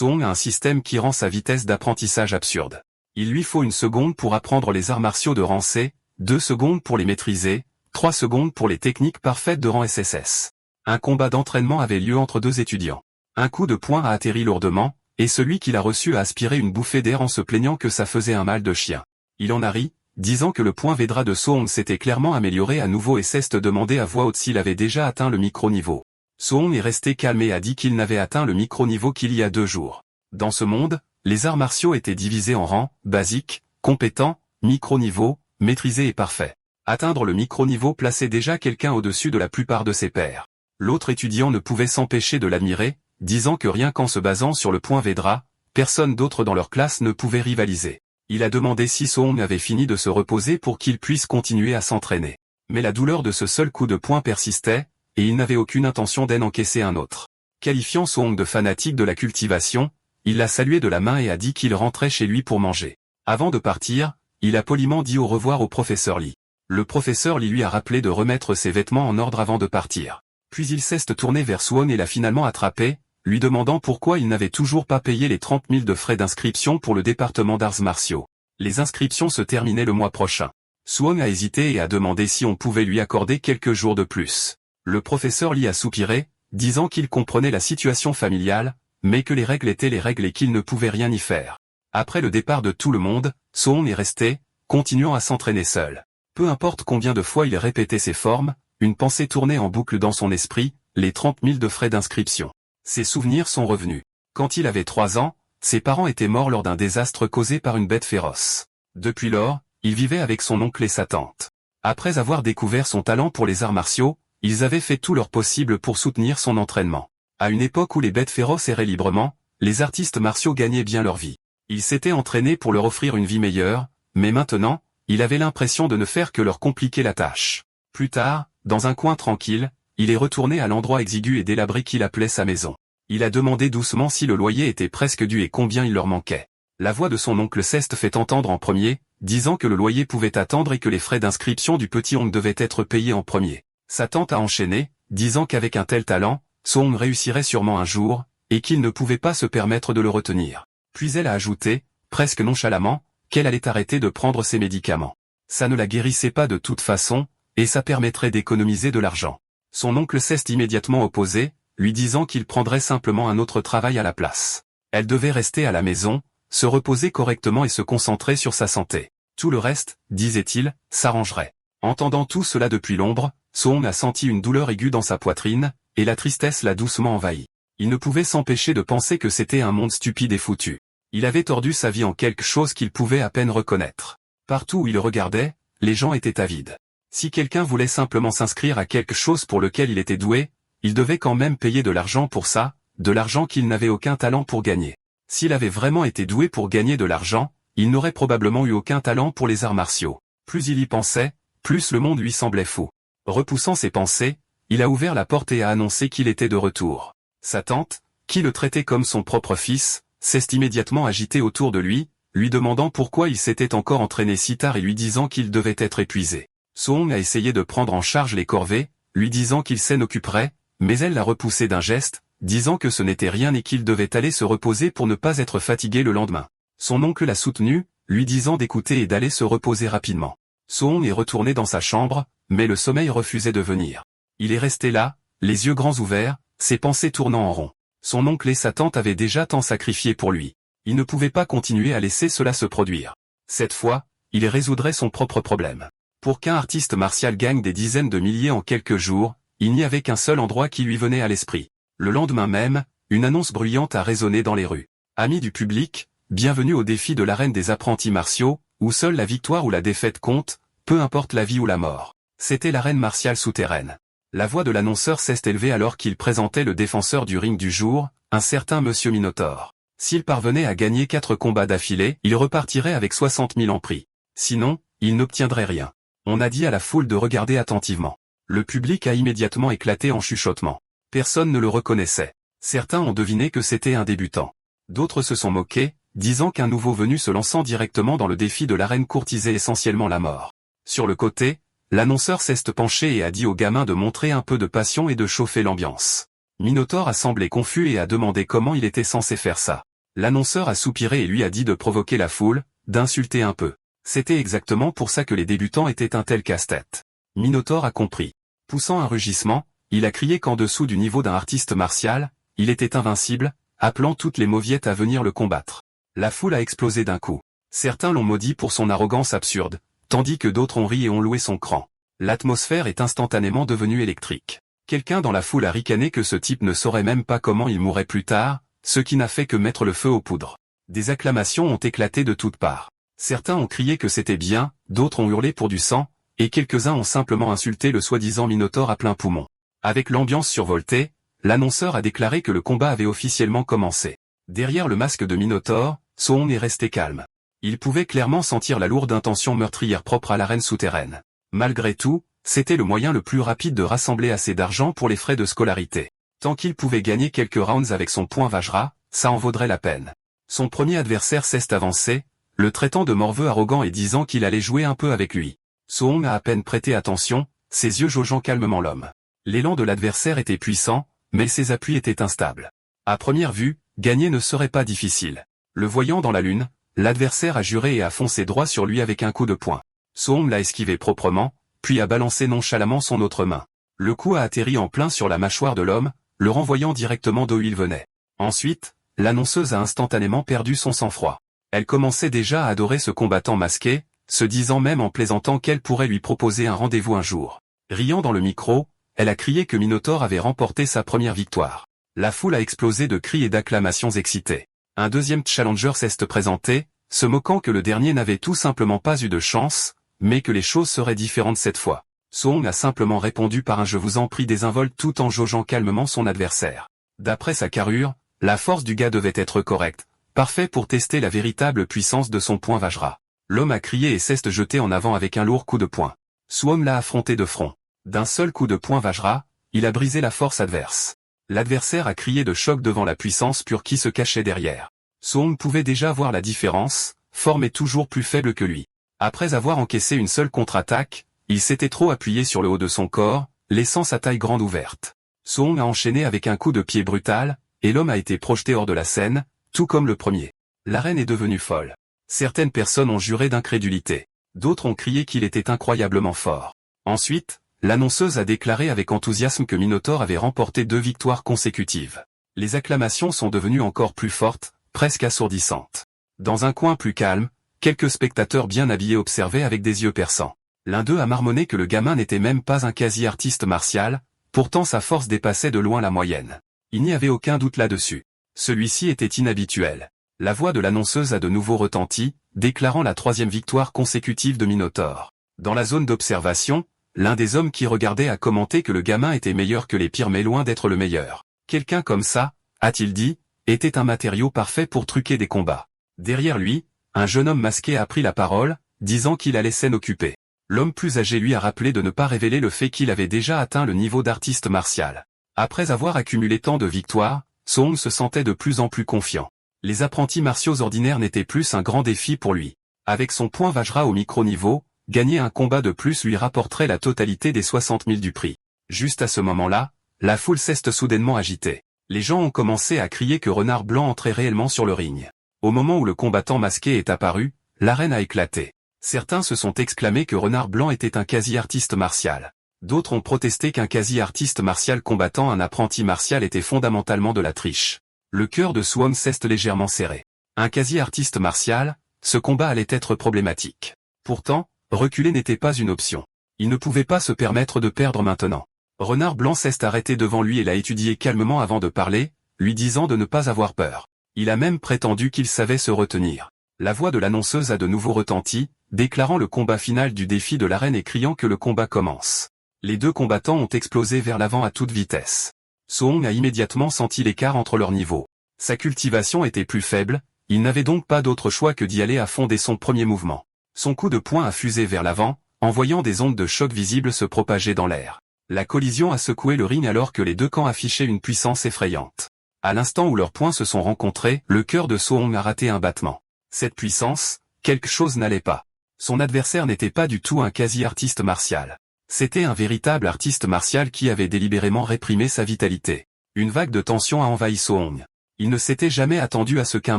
Soong a un système qui rend sa vitesse d'apprentissage absurde. Il lui faut 1 seconde pour apprendre les arts martiaux de rang C, 2 secondes pour les maîtriser, 3 secondes pour les techniques parfaites de rang SSS. Un combat d'entraînement avait lieu entre 2 étudiants. Un coup de poing a atterri lourdement, et celui qui l'a reçu a aspiré une bouffée d'air en se plaignant que ça faisait un mal de chien. Il en a ri, disant que le point Vedra de Soong s'était clairement amélioré à nouveau et s'est demandé à voix haute s'il avait déjà atteint le micro-niveau. Soong est resté calme et a dit qu'il n'avait atteint le micro-niveau qu'il y a 2 jours. Dans ce monde, les arts martiaux étaient divisés en rangs, basique, compétent, micro-niveau, maîtrisé et parfait. Atteindre le micro-niveau plaçait déjà quelqu'un au-dessus de la plupart de ses pairs. L'autre étudiant ne pouvait s'empêcher de l'admirer, disant que rien qu'en se basant sur le point Vedra, personne d'autre dans leur classe ne pouvait rivaliser. Il a demandé si Soong avait fini de se reposer pour qu'il puisse continuer à s'entraîner. Mais la douleur de ce seul coup de poing persistait, et il n'avait aucune intention d'en encaisser un autre. Qualifiant Soong de fanatique de la cultivation, il l'a salué de la main et a dit qu'il rentrait chez lui pour manger. Avant de partir, il a poliment dit au revoir au professeur Lee. Le professeur Lee lui a rappelé de remettre ses vêtements en ordre avant de partir. Puis il s'est tourné vers Soong et l'a finalement attrapé, lui demandant pourquoi il n'avait toujours pas payé les 30 000 de frais d'inscription pour le département d'arts martiaux. Les inscriptions se terminaient le mois prochain. Soong a hésité et a demandé si on pouvait lui accorder quelques jours de plus. Le professeur Lee a soupiré, disant qu'il comprenait la situation familiale, mais que les règles étaient les règles et qu'il ne pouvait rien y faire. Après le départ de tout le monde, Soong est resté, continuant à s'entraîner seul. Peu importe combien de fois il répétait ses formes, une pensée tournait en boucle dans son esprit, les 30 000 de frais d'inscription. Ses souvenirs sont revenus. Quand il avait 3 ans, ses parents étaient morts lors d'un désastre causé par une bête féroce. Depuis lors, il vivait avec son oncle et sa tante. Après avoir découvert son talent pour les arts martiaux, ils avaient fait tout leur possible pour soutenir son entraînement. À une époque où les bêtes féroces erraient librement, les artistes martiaux gagnaient bien leur vie. Il s'était entraîné pour leur offrir une vie meilleure, mais maintenant, il avait l'impression de ne faire que leur compliquer la tâche. Plus tard, dans un coin tranquille, il est retourné à l'endroit exigu et délabré qu'il appelait sa maison. Il a demandé doucement si le loyer était presque dû et combien il leur manquait. La voix de son oncle s'est fait entendre en premier, disant que le loyer pouvait attendre et que les frais d'inscription du petit oncle devaient être payés en premier. Sa tante a enchaîné, disant qu'avec un tel talent, Soong réussirait sûrement un jour, et qu'il ne pouvait pas se permettre de le retenir. Puis elle a ajouté, presque nonchalamment, qu'elle allait arrêter de prendre ses médicaments. Ça ne la guérissait pas de toute façon, et ça permettrait d'économiser de l'argent. Son oncle s'est immédiatement opposé, lui disant qu'il prendrait simplement un autre travail à la place. Elle devait rester à la maison, se reposer correctement et se concentrer sur sa santé. Tout le reste, disait-il, s'arrangerait. Entendant tout cela depuis l'ombre, Soong a senti une douleur aiguë dans sa poitrine, et la tristesse l'a doucement envahi. Il ne pouvait s'empêcher de penser que c'était un monde stupide et foutu. Il avait tordu sa vie en quelque chose qu'il pouvait à peine reconnaître. Partout où il regardait, les gens étaient avides. Si quelqu'un voulait simplement s'inscrire à quelque chose pour lequel il était doué, il devait quand même payer de l'argent pour ça, de l'argent qu'il n'avait aucun talent pour gagner. S'il avait vraiment été doué pour gagner de l'argent, il n'aurait probablement eu aucun talent pour les arts martiaux. Plus il y pensait, plus le monde lui semblait fou. Repoussant ses pensées, il a ouvert la porte et a annoncé qu'il était de retour. Sa tante, qui le traitait comme son propre fils, s'est immédiatement agitée autour de lui demandant pourquoi il s'était encore entraîné si tard et lui disant qu'il devait être épuisé. Soong a essayé de prendre en charge les corvées, lui disant qu'il s'en occuperait, mais elle l'a repoussé d'un geste, disant que ce n'était rien et qu'il devait aller se reposer pour ne pas être fatigué le lendemain. Son oncle l'a soutenu, lui disant d'écouter et d'aller se reposer rapidement. Soong est retourné dans sa chambre, mais le sommeil refusait de venir. Il est resté là, les yeux grands ouverts, ses pensées tournant en rond. Son oncle et sa tante avaient déjà tant sacrifié pour lui. Il ne pouvait pas continuer à laisser cela se produire. Cette fois, il résoudrait son propre problème. Pour qu'un artiste martial gagne des dizaines de milliers en quelques jours, il n'y avait qu'un seul endroit qui lui venait à l'esprit. Le lendemain même, une annonce bruyante a résonné dans les rues. Amis du public, bienvenue au défi de l'arène des apprentis martiaux, où seule la victoire ou la défaite compte, peu importe la vie ou la mort. C'était l'arène martiale souterraine. La voix de l'annonceur s'est élevée alors qu'il présentait le défenseur du ring du jour, un certain Monsieur Minotaur. S'il parvenait à gagner 4 combats d'affilée, il repartirait avec 60 000 en prix. Sinon, il n'obtiendrait rien. On a dit à la foule de regarder attentivement. Le public a immédiatement éclaté en chuchotements. Personne ne le reconnaissait. Certains ont deviné que c'était un débutant. D'autres se sont moqués, disant qu'un nouveau venu se lançant directement dans le défi de l'arène courtisait essentiellement la mort. Sur le côté, l'annonceur s'est penché et a dit aux gamins de montrer un peu de passion et de chauffer l'ambiance. Minotaur a semblé confus et a demandé comment il était censé faire ça. L'annonceur a soupiré et lui a dit de provoquer la foule, d'insulter un peu. C'était exactement pour ça que les débutants étaient un tel casse-tête. Minotaur a compris. Poussant un rugissement, il a crié qu'en dessous du niveau d'un artiste martial, il était invincible, appelant toutes les mauviettes à venir le combattre. La foule a explosé d'un coup. Certains l'ont maudit pour son arrogance absurde, tandis que d'autres ont ri et ont loué son cran. L'atmosphère est instantanément devenue électrique. Quelqu'un dans la foule a ricané que ce type ne saurait même pas comment il mourrait plus tard, ce qui n'a fait que mettre le feu aux poudres. Des acclamations ont éclaté de toutes parts. Certains ont crié que c'était bien, d'autres ont hurlé pour du sang, et quelques-uns ont simplement insulté le soi-disant Minotaur à plein poumon. Avec l'ambiance survoltée, l'annonceur a déclaré que le combat avait officiellement commencé. Derrière le masque de Minotaur, Soong est resté calme. Il pouvait clairement sentir la lourde intention meurtrière propre à l'arène souterraine. Malgré tout, c'était le moyen le plus rapide de rassembler assez d'argent pour les frais de scolarité. Tant qu'il pouvait gagner quelques rounds avec son point Vajra, ça en vaudrait la peine. Son premier adversaire s'est avancé, le traitant de morveux arrogant et disant qu'il allait jouer un peu avec lui. Soong a à peine prêté attention, ses yeux jaugeant calmement l'homme. L'élan de l'adversaire était puissant, mais ses appuis étaient instables. À première vue, gagner ne serait pas difficile. Le voyant dans la lune, l'adversaire a juré et a foncé droit sur lui avec un coup de poing. Soong l'a esquivé proprement, puis a balancé nonchalamment son autre main. Le coup a atterri en plein sur la mâchoire de l'homme, le renvoyant directement d'où il venait. Ensuite, l'annonceuse a instantanément perdu son sang-froid. Elle commençait déjà à adorer ce combattant masqué, se disant même en plaisantant qu'elle pourrait lui proposer un rendez-vous un jour. Riant dans le micro, elle a crié que Minotaur avait remporté sa première victoire. La foule a explosé de cris et d'acclamations excitées. Un deuxième challenger s'est présenté, se moquant que le dernier n'avait tout simplement pas eu de chance, mais que les choses seraient différentes cette fois. Soong a simplement répondu par un « je vous en prie » désinvolte tout en jaugeant calmement son adversaire. D'après sa carrure, la force du gars devait être correcte, parfait pour tester la véritable puissance de son point Vajra. L'homme a crié et s'est jeté en avant avec un lourd coup de poing. Soong l'a affronté de front. D'un seul coup de poing Vajra, il a brisé la force adverse. L'adversaire a crié de choc devant la puissance pure qui se cachait derrière. Soong pouvait déjà voir la différence, Form est toujours plus faible que lui. Après avoir encaissé une seule contre-attaque, il s'était trop appuyé sur le haut de son corps, laissant sa taille grande ouverte. Soong a enchaîné avec un coup de pied brutal, et l'homme a été projeté hors de la scène, tout comme le premier. L'arène est devenue folle. Certaines personnes ont juré d'incrédulité. D'autres ont crié qu'il était incroyablement fort. Ensuite, l'annonceuse a déclaré avec enthousiasme que Minotaur avait remporté 2 victoires consécutives. Les acclamations sont devenues encore plus fortes, presque assourdissantes. Dans un coin plus calme, quelques spectateurs bien habillés observaient avec des yeux perçants. L'un d'eux a marmonné que le gamin n'était même pas un quasi-artiste martial, pourtant sa force dépassait de loin la moyenne. Il n'y avait aucun doute là-dessus. Celui-ci était inhabituel. La voix de l'annonceuse a de nouveau retenti, déclarant la 3e victoire consécutive de Minotaur. Dans la zone d'observation, l'un des hommes qui regardait a commenté que le gamin était meilleur que les pires mais loin d'être le meilleur. Quelqu'un comme ça, a-t-il dit, était un matériau parfait pour truquer des combats. Derrière lui, un jeune homme masqué a pris la parole, disant qu'il allait s'en occuper. L'homme plus âgé lui a rappelé de ne pas révéler le fait qu'il avait déjà atteint le niveau d'artiste martial. Après avoir accumulé tant de victoires, Soong se sentait de plus en plus confiant. Les apprentis martiaux ordinaires n'étaient plus un grand défi pour lui. Avec son point Vajra au micro-niveau, gagner un combat de plus lui rapporterait la totalité des 60 000 du prix. Juste à ce moment-là, la foule s'est soudainement agitée. Les gens ont commencé à crier que Renard Blanc entrait réellement sur le ring. Au moment où le combattant masqué est apparu, l'arène a éclaté. Certains se sont exclamés que Renard Blanc était un quasi-artiste martial. D'autres ont protesté qu'un quasi-artiste martial combattant un apprenti martial était fondamentalement de la triche. Le cœur de Soong s'est légèrement serré. Un quasi-artiste martial, ce combat allait être problématique. Pourtant, reculer n'était pas une option. Il ne pouvait pas se permettre de perdre maintenant. Renard Blanc s'est arrêté devant lui et l'a étudié calmement avant de parler, lui disant de ne pas avoir peur. Il a même prétendu qu'il savait se retenir. La voix de l'annonceuse a de nouveau retenti, déclarant le combat final du défi de l'arène et criant que le combat commence. Les deux combattants ont explosé vers l'avant à toute vitesse. Soong a immédiatement senti l'écart entre leurs niveaux. Sa cultivation était plus faible, il n'avait donc pas d'autre choix que d'y aller à fond dès son premier mouvement. Son coup de poing a fusé vers l'avant, envoyant des ondes de choc visibles se propager dans l'air. La collision a secoué le ring alors que les deux camps affichaient une puissance effrayante. À l'instant où leurs poings se sont rencontrés, le cœur de Soong a raté un battement. Cette puissance, quelque chose n'allait pas. Son adversaire n'était pas du tout un quasi-artiste martial. C'était un véritable artiste martial qui avait délibérément réprimé sa vitalité. Une vague de tension a envahi Soong. Il ne s'était jamais attendu à ce qu'un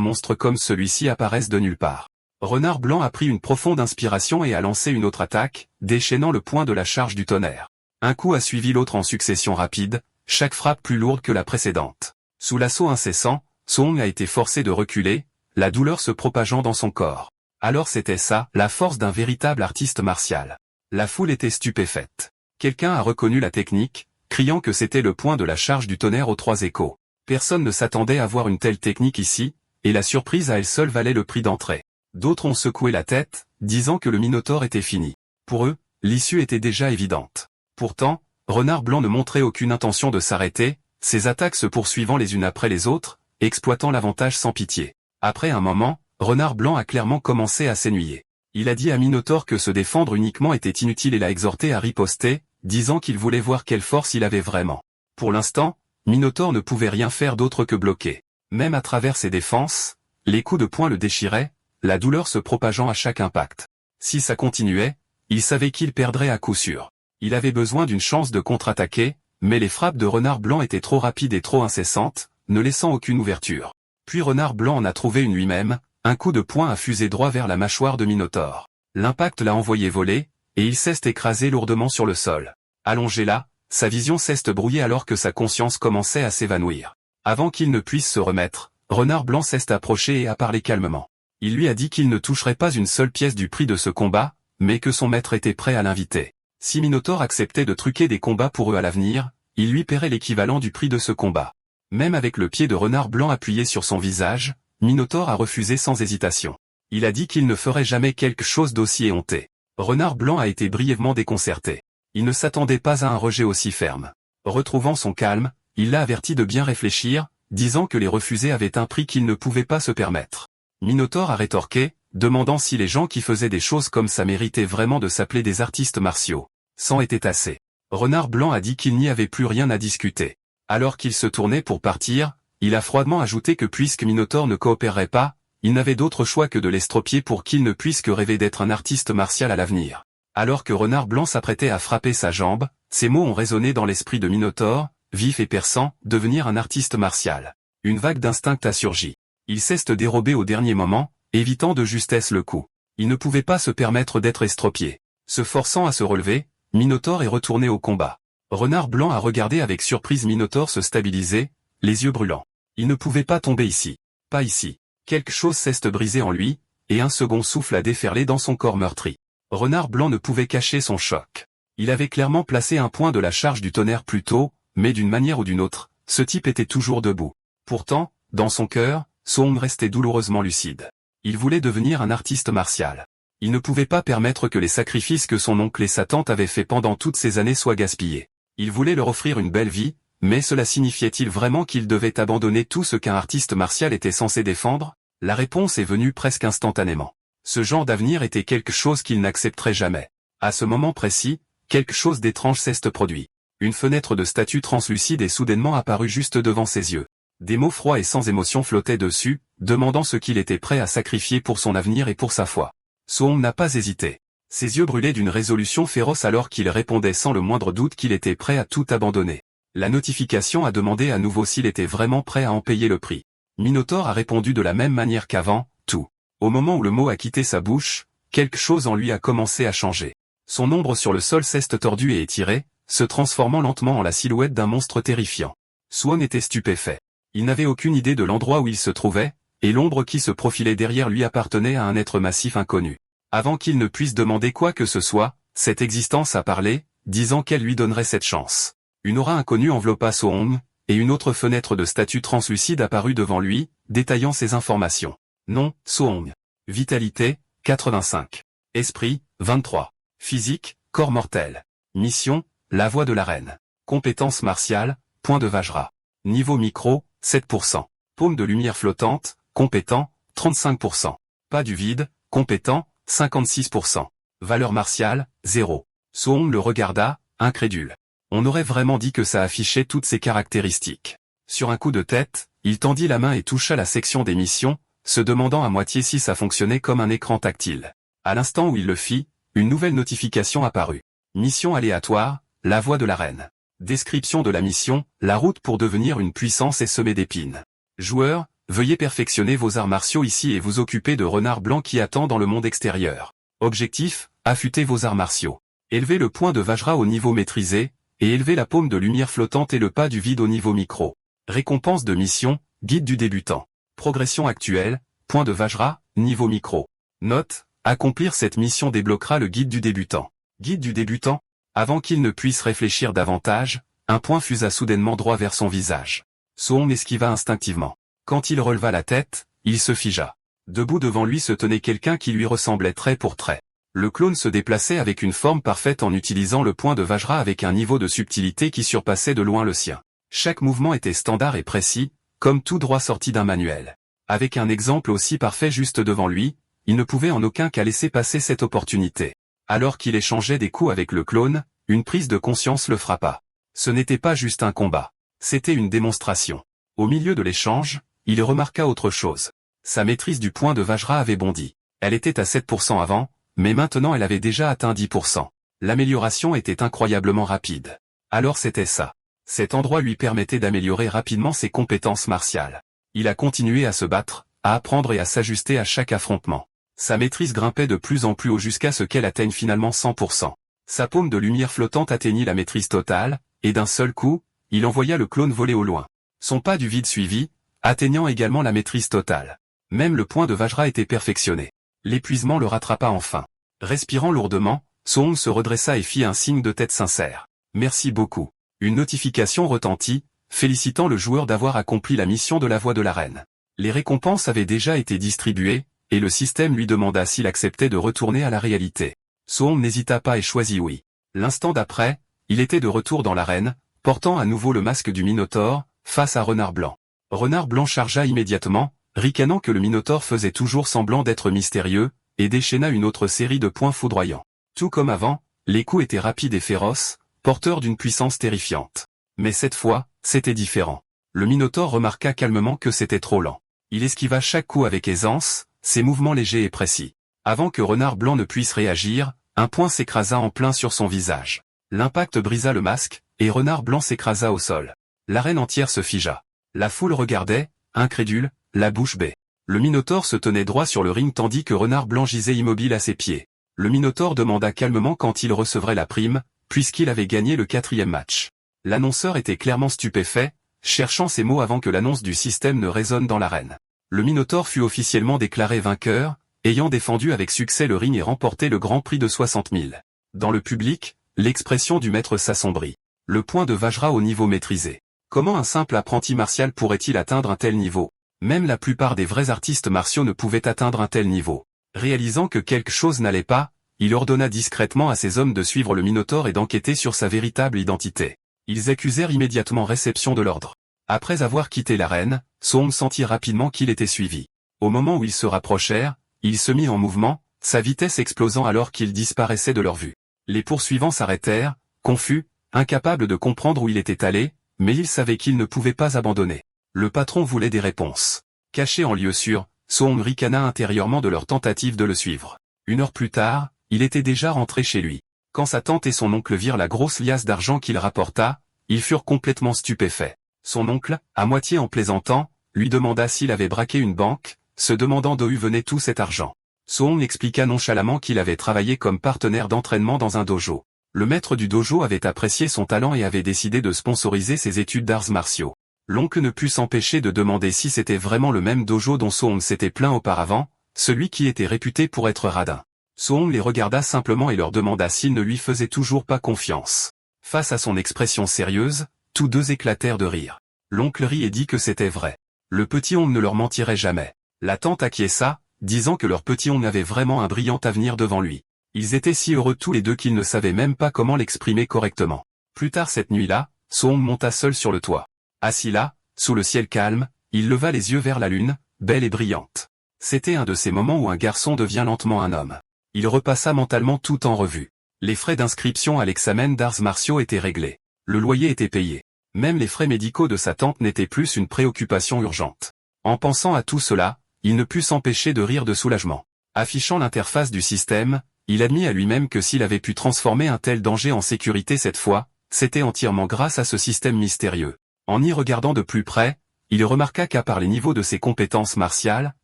monstre comme celui-ci apparaisse de nulle part. Renard Blanc a pris une profonde inspiration et a lancé une autre attaque, déchaînant le point de la charge du tonnerre. Un coup a suivi l'autre en succession rapide, chaque frappe plus lourde que la précédente. Sous l'assaut incessant, Song a été forcé de reculer, la douleur se propageant dans son corps. Alors c'était ça, la force d'un véritable artiste martial. La foule était stupéfaite. Quelqu'un a reconnu la technique, criant que c'était le point de la charge du tonnerre aux 3 échos. Personne ne s'attendait à voir une telle technique ici, et la surprise à elle seule valait le prix d'entrée. D'autres ont secoué la tête, disant que le Minotaure était fini. Pour eux, l'issue était déjà évidente. Pourtant, Renard Blanc ne montrait aucune intention de s'arrêter, ses attaques se poursuivant les unes après les autres, exploitant l'avantage sans pitié. Après un moment, Renard Blanc a clairement commencé à s'ennuyer. Il a dit à Minotaure que se défendre uniquement était inutile et l'a exhorté à riposter, disant qu'il voulait voir quelle force il avait vraiment. Pour l'instant, Minotaure ne pouvait rien faire d'autre que bloquer. Même à travers ses défenses, les coups de poing le déchiraient, la douleur se propageant à chaque impact. Si ça continuait, il savait qu'il perdrait à coup sûr. Il avait besoin d'une chance de contre-attaquer, mais les frappes de Renard Blanc étaient trop rapides et trop incessantes, ne laissant aucune ouverture. Puis Renard Blanc en a trouvé une lui-même, un coup de poing a fusé droit vers la mâchoire de Minotaure. L'impact l'a envoyé voler, et il s'est écrasé lourdement sur le sol. Allongé là, sa vision s'est brouillée alors que sa conscience commençait à s'évanouir. Avant qu'il ne puisse se remettre, Renard Blanc s'est approché et a parlé calmement. Il lui a dit qu'il ne toucherait pas une seule pièce du prix de ce combat, mais que son maître était prêt à l'inviter. Si Minotaure acceptait de truquer des combats pour eux à l'avenir, il lui paierait l'équivalent du prix de ce combat. Même avec le pied de Renard Blanc appuyé sur son visage, Minotaure a refusé sans hésitation. Il a dit qu'il ne ferait jamais quelque chose d'aussi éhonté. Renard Blanc a été brièvement déconcerté. Il ne s'attendait pas à un rejet aussi ferme. Retrouvant son calme, il l'a averti de bien réfléchir, disant que les refusés avaient un prix qu'il ne pouvait pas se permettre. Minotaure a rétorqué, demandant si les gens qui faisaient des choses comme ça méritaient vraiment de s'appeler des artistes martiaux. C'en était assez. Renard Blanc a dit qu'il n'y avait plus rien à discuter. Alors qu'il se tournait pour partir, il a froidement ajouté que puisque Minotaure ne coopérerait pas, il n'avait d'autre choix que de l'estropier pour qu'il ne puisse que rêver d'être un artiste martial à l'avenir. Alors que Renard Blanc s'apprêtait à frapper sa jambe, ces mots ont résonné dans l'esprit de Minotaure, vif et perçant, devenir un artiste martial. Une vague d'instinct a surgi. Il s'est dérobé au dernier moment, évitant de justesse le coup. Il ne pouvait pas se permettre d'être estropié. Se forçant à se relever, Minotaure est retourné au combat. Renard Blanc a regardé avec surprise Minotaure se stabiliser, les yeux brûlants. Il ne pouvait pas tomber ici. Pas ici. Quelque chose s'est brisé en lui, et un second souffle a déferlé dans son corps meurtri. Renard Blanc ne pouvait cacher son choc. Il avait clairement placé un point de la charge du tonnerre plus tôt, mais d'une manière ou d'une autre, ce type était toujours debout. Pourtant, dans son cœur, Song restait douloureusement lucide. Il voulait devenir un artiste martial. Il ne pouvait pas permettre que les sacrifices que son oncle et sa tante avaient faits pendant toutes ces années soient gaspillés. Il voulait leur offrir une belle vie, mais cela signifiait-il vraiment qu'il devait abandonner tout ce qu'un artiste martial était censé défendre? La réponse est venue presque instantanément. Ce genre d'avenir était quelque chose qu'il n'accepterait jamais. À ce moment précis, quelque chose d'étrange s'est produit. Une fenêtre de statue translucide est soudainement apparue juste devant ses yeux. Des mots froids et sans émotion flottaient dessus, demandant ce qu'il était prêt à sacrifier pour son avenir et pour sa foi. Song n'a pas hésité. Ses yeux brûlaient d'une résolution féroce alors qu'il répondait sans le moindre doute qu'il était prêt à tout abandonner. La notification a demandé à nouveau s'il était vraiment prêt à en payer le prix. Minotaure a répondu de la même manière qu'avant, tout. Au moment où le mot a quitté sa bouche, quelque chose en lui a commencé à changer. Son ombre sur le sol s'est tordue et étirée, se transformant lentement en la silhouette d'un monstre terrifiant. Swan était stupéfait. Il n'avait aucune idée de l'endroit où il se trouvait, et l'ombre qui se profilait derrière lui appartenait à un être massif inconnu. Avant qu'il ne puisse demander quoi que ce soit, cette existence a parlé, disant qu'elle lui donnerait cette chance. Une aura inconnue enveloppa Song, et une autre fenêtre de statue translucide apparut devant lui, détaillant ses informations. Nom, Song. Vitalité, 85. Esprit, 23. Physique, corps mortel. Mission, la voix de la reine. Compétence martiale, point de Vajra. Niveau micro, 7%. Paume de lumière flottante, compétent, 35%. Pas du vide, compétent, 56%. Valeur martiale, 0. Song le regarda, incrédule. On aurait vraiment dit que ça affichait toutes ses caractéristiques. Sur un coup de tête, il tendit la main et toucha la section des missions, se demandant à moitié si ça fonctionnait comme un écran tactile. À l'instant où il le fit, une nouvelle notification apparut. Mission aléatoire, la voix de la reine. Description de la mission, la route pour devenir une puissance est semée d'épines. Joueurs, veuillez perfectionner vos arts martiaux ici et vous occuper de Renard Blanc qui attend dans le monde extérieur. Objectif, affûter vos arts martiaux. Élevez le point de Vajra au niveau maîtrisé, et élevez la paume de lumière flottante et le pas du vide au niveau micro. Récompense de mission, guide du débutant. Progression actuelle, point de Vajra, niveau micro. Note, accomplir cette mission débloquera le guide du débutant. Guide du débutant, avant qu'il ne puisse réfléchir davantage, un point fusa soudainement droit vers son visage. Soong esquiva instinctivement. Quand il releva la tête, il se figea. Debout devant lui se tenait quelqu'un qui lui ressemblait trait pour trait. Le clone se déplaçait avec une forme parfaite en utilisant le point de Vajra avec un niveau de subtilité qui surpassait de loin le sien. Chaque mouvement était standard et précis, comme tout droit sorti d'un manuel. Avec un exemple aussi parfait juste devant lui, il ne pouvait en aucun cas laisser passer cette opportunité. Alors qu'il échangeait des coups avec le clone, une prise de conscience le frappa. Ce n'était pas juste un combat. C'était une démonstration. Au milieu de l'échange, il remarqua autre chose. Sa maîtrise du point de Vajra avait bondi. Elle était à 7% avant, mais maintenant elle avait déjà atteint 10%. L'amélioration était incroyablement rapide. Alors c'était ça. Cet endroit lui permettait d'améliorer rapidement ses compétences martiales. Il a continué à se battre, à apprendre et à s'ajuster à chaque affrontement. Sa maîtrise grimpait de plus en plus haut jusqu'à ce qu'elle atteigne finalement 100%. Sa paume de lumière flottante atteignit la maîtrise totale, et d'un seul coup, il envoya le clone voler au loin. Son pas du vide suivit, atteignant également la maîtrise totale. Même le point de Vajra était perfectionné. L'épuisement le rattrapa enfin. Respirant lourdement, Soong se redressa et fit un signe de tête sincère. Merci beaucoup. Une notification retentit, félicitant le joueur d'avoir accompli la mission de la voix de l'arène. Les récompenses avaient déjà été distribuées, et le système lui demanda s'il acceptait de retourner à la réalité. Soong n'hésita pas et choisit oui. L'instant d'après, il était de retour dans l'arène, portant à nouveau le masque du Minotaure, face à Renard Blanc. Renard Blanc chargea immédiatement, ricanant que le Minotaure faisait toujours semblant d'être mystérieux, et déchaîna une autre série de points foudroyants. Tout comme avant, les coups étaient rapides et féroces, porteurs d'une puissance terrifiante. Mais cette fois, c'était différent. Le Minotaure remarqua calmement que c'était trop lent. Il esquiva chaque coup avec aisance, ses mouvements légers et précis. Avant que Renard Blanc ne puisse réagir, un poing s'écrasa en plein sur son visage. L'impact brisa le masque, et Renard Blanc s'écrasa au sol. L'arène entière se figea. La foule regardait, incrédule, la bouche bée. Le Minotaure se tenait droit sur le ring tandis que Renard Blanc gisait immobile à ses pieds. Le Minotaure demanda calmement quand il recevrait la prime, puisqu'il avait gagné le 4e match. L'annonceur était clairement stupéfait, cherchant ses mots avant que l'annonce du système ne résonne dans l'arène. Le Minotaure fut officiellement déclaré vainqueur, ayant défendu avec succès le ring et remporté le Grand Prix de 60 000. Dans le public, l'expression du maître s'assombrit. Le point de Vajra au niveau maîtrisé. Comment un simple apprenti martial pourrait-il atteindre un tel niveau? Même la plupart des vrais artistes martiaux ne pouvaient atteindre un tel niveau. Réalisant que quelque chose n'allait pas, il ordonna discrètement à ses hommes de suivre le Minotaure et d'enquêter sur sa véritable identité. Ils accusèrent immédiatement réception de l'ordre. Après avoir quitté l'arène, Soong sentit rapidement qu'il était suivi. Au moment où ils se rapprochèrent, il se mit en mouvement, sa vitesse explosant alors qu'il disparaissait de leur vue. Les poursuivants s'arrêtèrent, confus, incapables de comprendre où il était allé, mais ils savaient qu'ils ne pouvaient pas abandonner. Le patron voulait des réponses. Caché en lieu sûr, Soong ricana intérieurement de leur tentative de le suivre. 1 heure plus tard, il était déjà rentré chez lui. Quand sa tante et son oncle virent la grosse liasse d'argent qu'il rapporta, ils furent complètement stupéfaits. Son oncle, à moitié en plaisantant, lui demanda s'il avait braqué une banque, se demandant d'où venait tout cet argent. Soong expliqua nonchalamment qu'il avait travaillé comme partenaire d'entraînement dans un dojo. Le maître du dojo avait apprécié son talent et avait décidé de sponsoriser ses études d'arts martiaux. L'oncle ne put s'empêcher de demander si c'était vraiment le même dojo dont Soong s'était plaint auparavant, celui qui était réputé pour être radin. Soong les regarda simplement et leur demanda s'ils ne lui faisaient toujours pas confiance. Face à son expression sérieuse, tous deux éclatèrent de rire. L'oncle rit et dit que c'était vrai. Le petit oncle ne leur mentirait jamais. La tante acquiesça, disant que leur petit oncle avait vraiment un brillant avenir devant lui. Ils étaient si heureux tous les deux qu'ils ne savaient même pas comment l'exprimer correctement. Plus tard cette nuit-là, Soong monta seul sur le toit. Assis là, sous le ciel calme, il leva les yeux vers la lune, belle et brillante. C'était un de ces moments où un garçon devient lentement un homme. Il repassa mentalement tout en revue. Les frais d'inscription à l'examen d'arts martiaux étaient réglés. Le loyer était payé. Même les frais médicaux de sa tante n'étaient plus une préoccupation urgente. En pensant à tout cela, il ne put s'empêcher de rire de soulagement. Affichant l'interface du système, il admit à lui-même que s'il avait pu transformer un tel danger en sécurité cette fois, c'était entièrement grâce à ce système mystérieux. En y regardant de plus près, il remarqua qu'à part les niveaux de ses compétences martiales,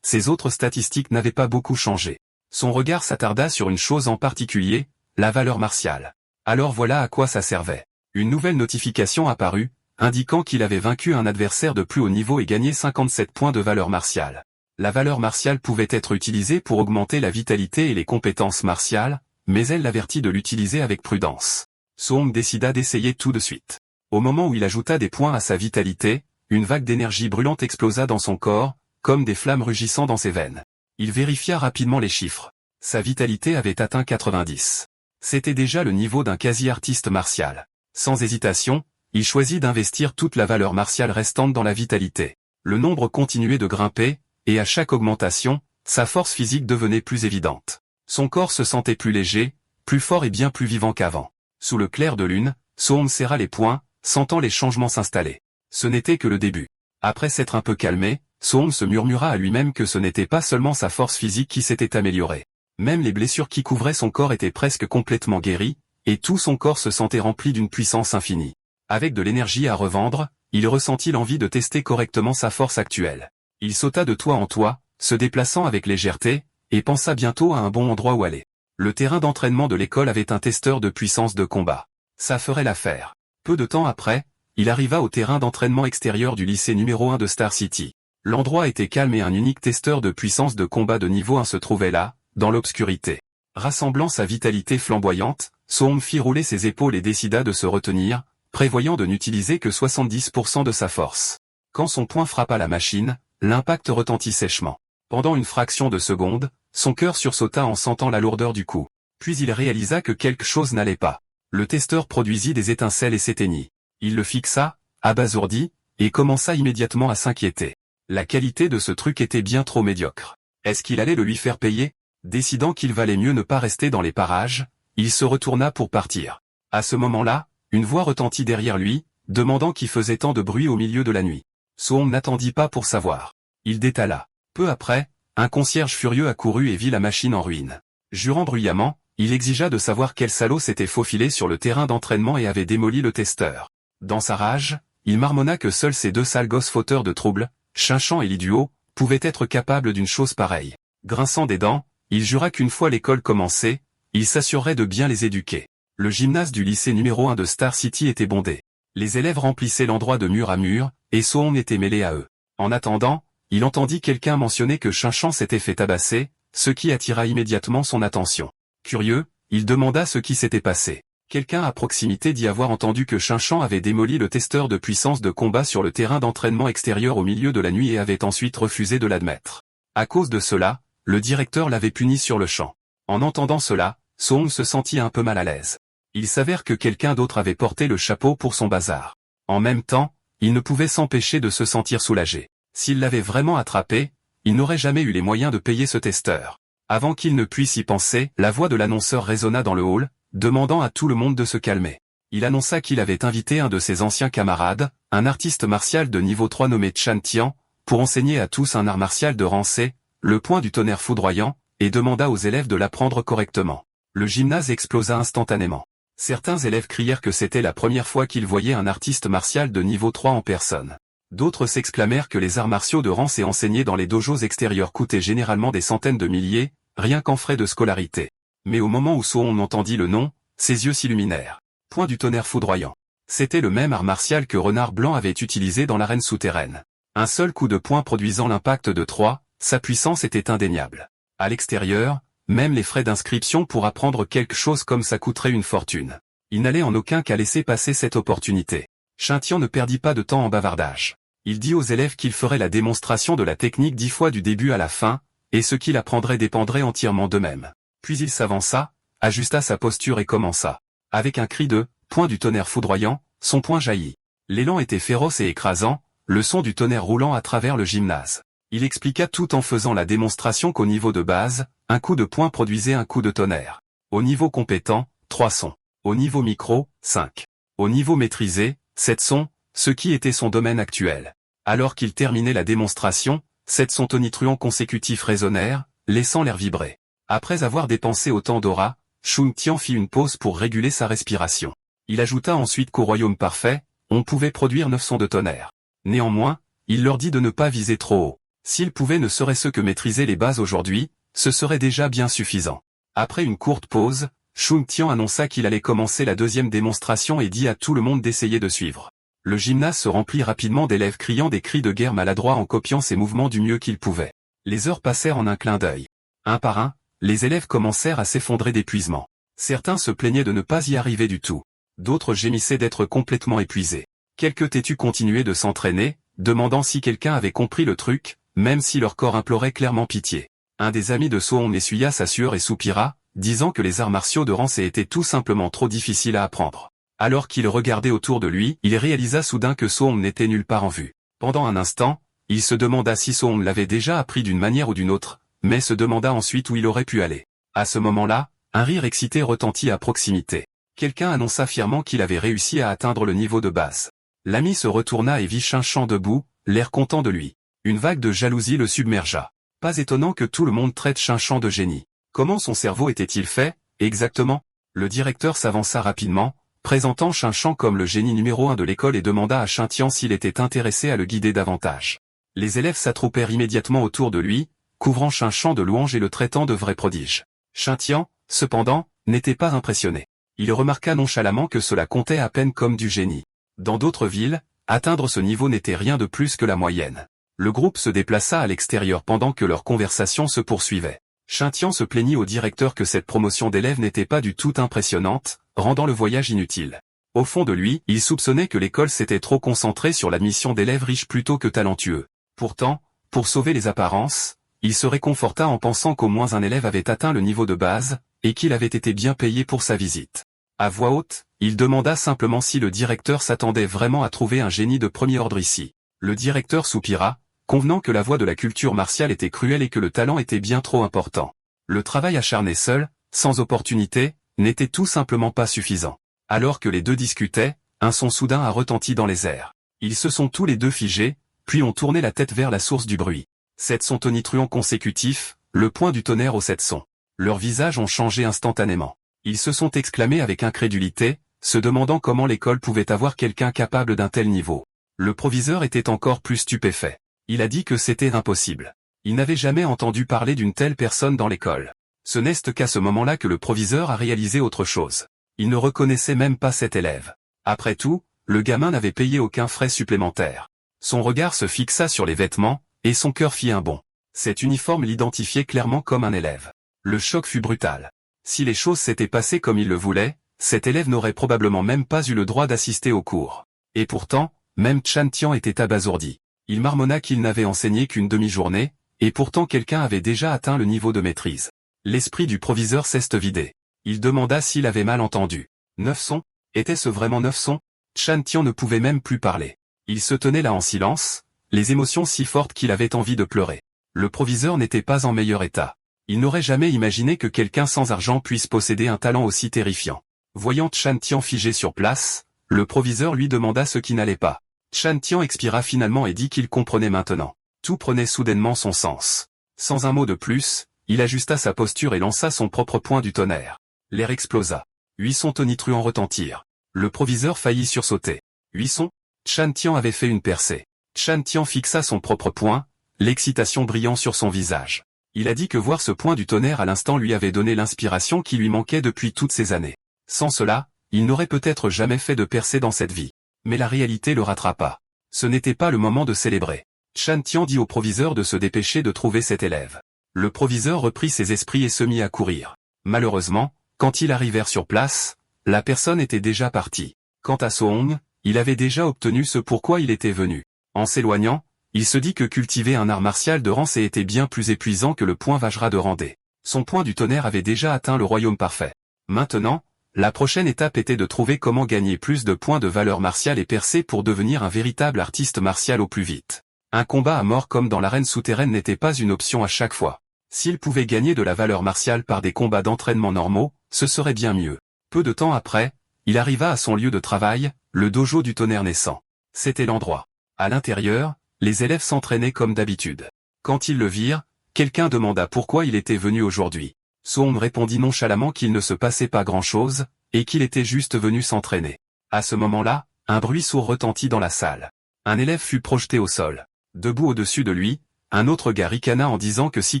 ses autres statistiques n'avaient pas beaucoup changé. Son regard s'attarda sur une chose en particulier, la valeur martiale. Alors voilà à quoi ça servait. Une nouvelle notification apparut, indiquant qu'il avait vaincu un adversaire de plus haut niveau et gagné 57 points de valeur martiale. La valeur martiale pouvait être utilisée pour augmenter la vitalité et les compétences martiales, mais elle l'avertit de l'utiliser avec prudence. Soong décida d'essayer tout de suite. Au moment où il ajouta des points à sa vitalité, une vague d'énergie brûlante explosa dans son corps, comme des flammes rugissant dans ses veines. Il vérifia rapidement les chiffres. Sa vitalité avait atteint 90. C'était déjà le niveau d'un quasi-artiste martial. Sans hésitation, il choisit d'investir toute la valeur martiale restante dans la vitalité. Le nombre continuait de grimper, et à chaque augmentation, sa force physique devenait plus évidente. Son corps se sentait plus léger, plus fort et bien plus vivant qu'avant. Sous le clair de lune, Soong serra les poings, sentant les changements s'installer. Ce n'était que le début. Après s'être un peu calmé, Soong se murmura à lui-même que ce n'était pas seulement sa force physique qui s'était améliorée. Même les blessures qui couvraient son corps étaient presque complètement guéries, et tout son corps se sentait rempli d'une puissance infinie. Avec de l'énergie à revendre, il ressentit l'envie de tester correctement sa force actuelle. Il sauta de toit en toit, se déplaçant avec légèreté, et pensa bientôt à un bon endroit où aller. Le terrain d'entraînement de l'école avait un testeur de puissance de combat. Ça ferait l'affaire. Peu de temps après, il arriva au terrain d'entraînement extérieur du lycée numéro 1 de Star City. L'endroit était calme et un unique testeur de puissance de combat de niveau 1 se trouvait là, dans l'obscurité. Rassemblant sa vitalité flamboyante, Soong fit rouler ses épaules et décida de se retenir, prévoyant de n'utiliser que 70% de sa force. Quand son poing frappa la machine, l'impact retentit sèchement. Pendant une fraction de seconde, son cœur sursauta en sentant la lourdeur du coup. Puis il réalisa que quelque chose n'allait pas. Le testeur produisit des étincelles et s'éteignit. Il le fixa, abasourdi, et commença immédiatement à s'inquiéter. La qualité de ce truc était bien trop médiocre. Est-ce qu'il allait le lui faire payer? Décidant qu'il valait mieux ne pas rester dans les parages, il se retourna pour partir. À ce moment-là, une voix retentit derrière lui, demandant qui faisait tant de bruit au milieu de la nuit. Soong n'attendit pas pour savoir. Il détala. Peu après, un concierge furieux accourut et vit la machine en ruine. Jurant bruyamment, il exigea de savoir quel salaud s'était faufilé sur le terrain d'entraînement et avait démoli le testeur. Dans sa rage, il marmonna que seuls ces deux sales gosses fauteurs de troubles, Chinchan et Liduo, pouvaient être capables d'une chose pareille. Grinçant des dents, il jura qu'une fois l'école commencée, il s'assurerait de bien les éduquer. Le gymnase du lycée numéro 1 de Star City était bondé. Les élèves remplissaient l'endroit de mur à mur, et Soong était mêlé à eux. En attendant, il entendit quelqu'un mentionner que Chinchan s'était fait tabasser, ce qui attira immédiatement son attention. Curieux, il demanda ce qui s'était passé. Quelqu'un à proximité dit avoir entendu que Chinchan avait démoli le testeur de puissance de combat sur le terrain d'entraînement extérieur au milieu de la nuit et avait ensuite refusé de l'admettre. À cause de cela, le directeur l'avait puni sur le champ. En entendant cela, Soong se sentit un peu mal à l'aise. Il s'avère que quelqu'un d'autre avait porté le chapeau pour son bazar. En même temps, il ne pouvait s'empêcher de se sentir soulagé. S'il l'avait vraiment attrapé, il n'aurait jamais eu les moyens de payer ce testeur. Avant qu'il ne puisse y penser, la voix de l'annonceur résonna dans le hall, demandant à tout le monde de se calmer. Il annonça qu'il avait invité un de ses anciens camarades, un artiste martial de niveau 3 nommé Chan Tian, pour enseigner à tous un art martial de rang C, le point du tonnerre foudroyant, et demanda aux élèves de l'apprendre correctement. Le gymnase explosa instantanément. Certains élèves crièrent que c'était la première fois qu'ils voyaient un artiste martial de niveau 3 en personne. D'autres s'exclamèrent que les arts martiaux de rang C enseignés dans les dojos extérieurs coûtaient généralement des centaines de milliers, rien qu'en frais de scolarité. Mais au moment où Soong entendit le nom, ses yeux s'illuminèrent. Point du tonnerre foudroyant. C'était le même art martial que Renard Blanc avait utilisé dans l'arène souterraine. Un seul coup de poing produisant l'impact de 3, sa puissance était indéniable. À l'extérieur, même les frais d'inscription pour apprendre quelque chose comme ça coûterait une fortune. Il n'allait en aucun cas laisser passer cette opportunité. Chintian ne perdit pas de temps en bavardage. Il dit aux élèves qu'il ferait la démonstration de la technique 10 fois du début à la fin, et ce qu'il apprendrait dépendrait entièrement d'eux-mêmes. Puis il s'avança, ajusta sa posture et commença. Avec un cri de « point du tonnerre foudroyant », son poing jaillit. L'élan était féroce et écrasant, le son du tonnerre roulant à travers le gymnase. Il expliqua tout en faisant la démonstration qu'au niveau de base, un coup de poing produisait un coup de tonnerre. Au niveau compétent, 3 sons. Au niveau micro, 5. Au niveau maîtrisé, 7 sons, ce qui était son domaine actuel. Alors qu'il terminait la démonstration, 7 sons tonitruants consécutifs résonnèrent, laissant l'air vibrer. Après avoir dépensé autant d'aura, Chung Tian fit une pause pour réguler sa respiration. Il ajouta ensuite qu'au royaume parfait, on pouvait produire 9 sons de tonnerre. Néanmoins, il leur dit de ne pas viser trop haut. S'ils pouvaient ne serait-ce que maîtriser les bases aujourd'hui, ce serait déjà bien suffisant. Après une courte pause, Shun Tian annonça qu'il allait commencer la deuxième démonstration et dit à tout le monde d'essayer de suivre. Le gymnase se remplit rapidement d'élèves criant des cris de guerre maladroits en copiant ses mouvements du mieux qu'ils pouvaient. Les heures passèrent en un clin d'œil. Un par un, les élèves commencèrent à s'effondrer d'épuisement. Certains se plaignaient de ne pas y arriver du tout. D'autres gémissaient d'être complètement épuisés. Quelques têtus continuaient de s'entraîner, demandant si quelqu'un avait compris le truc, même si leur corps implorait clairement pitié. Un des amis de Sohong essuya sa sueur et soupira, disant que les arts martiaux de Rancé étaient tout simplement trop difficiles à apprendre. Alors qu'il regardait autour de lui, il réalisa soudain que Sohong n'était nulle part en vue. Pendant un instant, il se demanda si Sohong l'avait déjà appris d'une manière ou d'une autre, mais se demanda ensuite où il aurait pu aller. À ce moment-là, un rire excité retentit à proximité. Quelqu'un annonça fièrement qu'il avait réussi à atteindre le niveau de base. L'ami se retourna et vit Shin-chan debout, l'air content de lui. Une vague de jalousie le submergea. Pas étonnant que tout le monde traite Shin-chan de génie. Comment son cerveau était-il fait, exactement? Le directeur s'avança rapidement, présentant Shin-chan comme le génie numéro 1 de l'école et demanda à Shin-tian s'il était intéressé à le guider davantage. Les élèves s'attroupèrent immédiatement autour de lui, couvrant Shin-chan de louanges et le traitant de vrai prodige. Shin-tian, cependant, n'était pas impressionné. Il remarqua nonchalamment que cela comptait à peine comme du génie. Dans d'autres villes, atteindre ce niveau n'était rien de plus que la moyenne. Le groupe se déplaça à l'extérieur pendant que leur conversation se poursuivait. Shin-tian se plaignit au directeur que cette promotion d'élèves n'était pas du tout impressionnante, rendant le voyage inutile. Au fond de lui, il soupçonnait que l'école s'était trop concentrée sur l'admission d'élèves riches plutôt que talentueux. Pourtant, pour sauver les apparences, il se réconforta en pensant qu'au moins un élève avait atteint le niveau de base, et qu'il avait été bien payé pour sa visite. À voix haute, il demanda simplement si le directeur s'attendait vraiment à trouver un génie de premier ordre ici. Le directeur soupira, convenant que la voie de la culture martiale était cruelle et que le talent était bien trop important. Le travail acharné seul, sans opportunité, n'était tout simplement pas suffisant. Alors que les deux discutaient, un son soudain a retenti dans les airs. Ils se sont tous les deux figés, puis ont tourné la tête vers la source du bruit. 7 sons tonitruants consécutifs, le point du tonnerre aux 7 sons. Leurs visages ont changé instantanément. Ils se sont exclamés avec incrédulité, se demandant comment l'école pouvait avoir quelqu'un capable d'un tel niveau. Le proviseur était encore plus stupéfait. Il a dit que c'était impossible. Il n'avait jamais entendu parler d'une telle personne dans l'école. Ce n'est qu'à ce moment-là que le proviseur a réalisé autre chose. Il ne reconnaissait même pas cet élève. Après tout, le gamin n'avait payé aucun frais supplémentaires. Son regard se fixa sur les vêtements, et son cœur fit un bond. Cet uniforme l'identifiait clairement comme un élève. Le choc fut brutal. Si les choses s'étaient passées comme il le voulait, cet élève n'aurait probablement même pas eu le droit d'assister au cours. Et pourtant, même Shin-tian était abasourdi. Il marmonna qu'il n'avait enseigné qu'une demi-journée, et pourtant quelqu'un avait déjà atteint le niveau de maîtrise. L'esprit du proviseur s'est vidé. Il demanda s'il avait mal entendu. 9 sons? Était-ce vraiment 9 sons? Shin-tian ne pouvait même plus parler. Il se tenait là en silence, les émotions si fortes qu'il avait envie de pleurer. Le proviseur n'était pas en meilleur état. Il n'aurait jamais imaginé que quelqu'un sans argent puisse posséder un talent aussi terrifiant. Voyant Shin-tian figé sur place, le proviseur lui demanda ce qui n'allait pas. Shin-tian expira finalement et dit qu'il comprenait maintenant. Tout prenait soudainement son sens. Sans un mot de plus, il ajusta sa posture et lança son propre poing du tonnerre. L'air explosa. 8 sons tonitruants retentirent. Le proviseur faillit sursauter. 8 sons? Shin-tian avait fait une percée. Shin-tian fixa son propre poing, l'excitation brillant sur son visage. Il a dit que voir ce point du tonnerre à l'instant lui avait donné l'inspiration qui lui manquait depuis toutes ces années. Sans cela, il n'aurait peut-être jamais fait de percée dans cette vie. Mais la réalité le rattrapa. Ce n'était pas le moment de célébrer. Shin-tian dit au proviseur de se dépêcher de trouver cet élève. Le proviseur reprit ses esprits et se mit à courir. Malheureusement, quand ils arrivèrent sur place, la personne était déjà partie. Quant à Sohong, il avait déjà obtenu ce pourquoi il était venu. En s'éloignant, il se dit que cultiver un art martial de Rancé était bien plus épuisant que le point Vajra de Randé. Son point du tonnerre avait déjà atteint le royaume parfait. Maintenant, la prochaine étape était de trouver comment gagner plus de points de valeur martiale et percer pour devenir un véritable artiste martial au plus vite. Un combat à mort comme dans l'arène souterraine n'était pas une option à chaque fois. S'il pouvait gagner de la valeur martiale par des combats d'entraînement normaux, ce serait bien mieux. Peu de temps après, il arriva à son lieu de travail, le dojo du tonnerre naissant. C'était l'endroit. À l'intérieur, les élèves s'entraînaient comme d'habitude. Quand ils le virent, quelqu'un demanda pourquoi il était venu aujourd'hui. Sohong répondit nonchalamment qu'il ne se passait pas grand-chose, et qu'il était juste venu s'entraîner. À ce moment-là, un bruit sourd retentit dans la salle. Un élève fut projeté au sol. Debout au-dessus de lui, un autre gars ricana en disant que si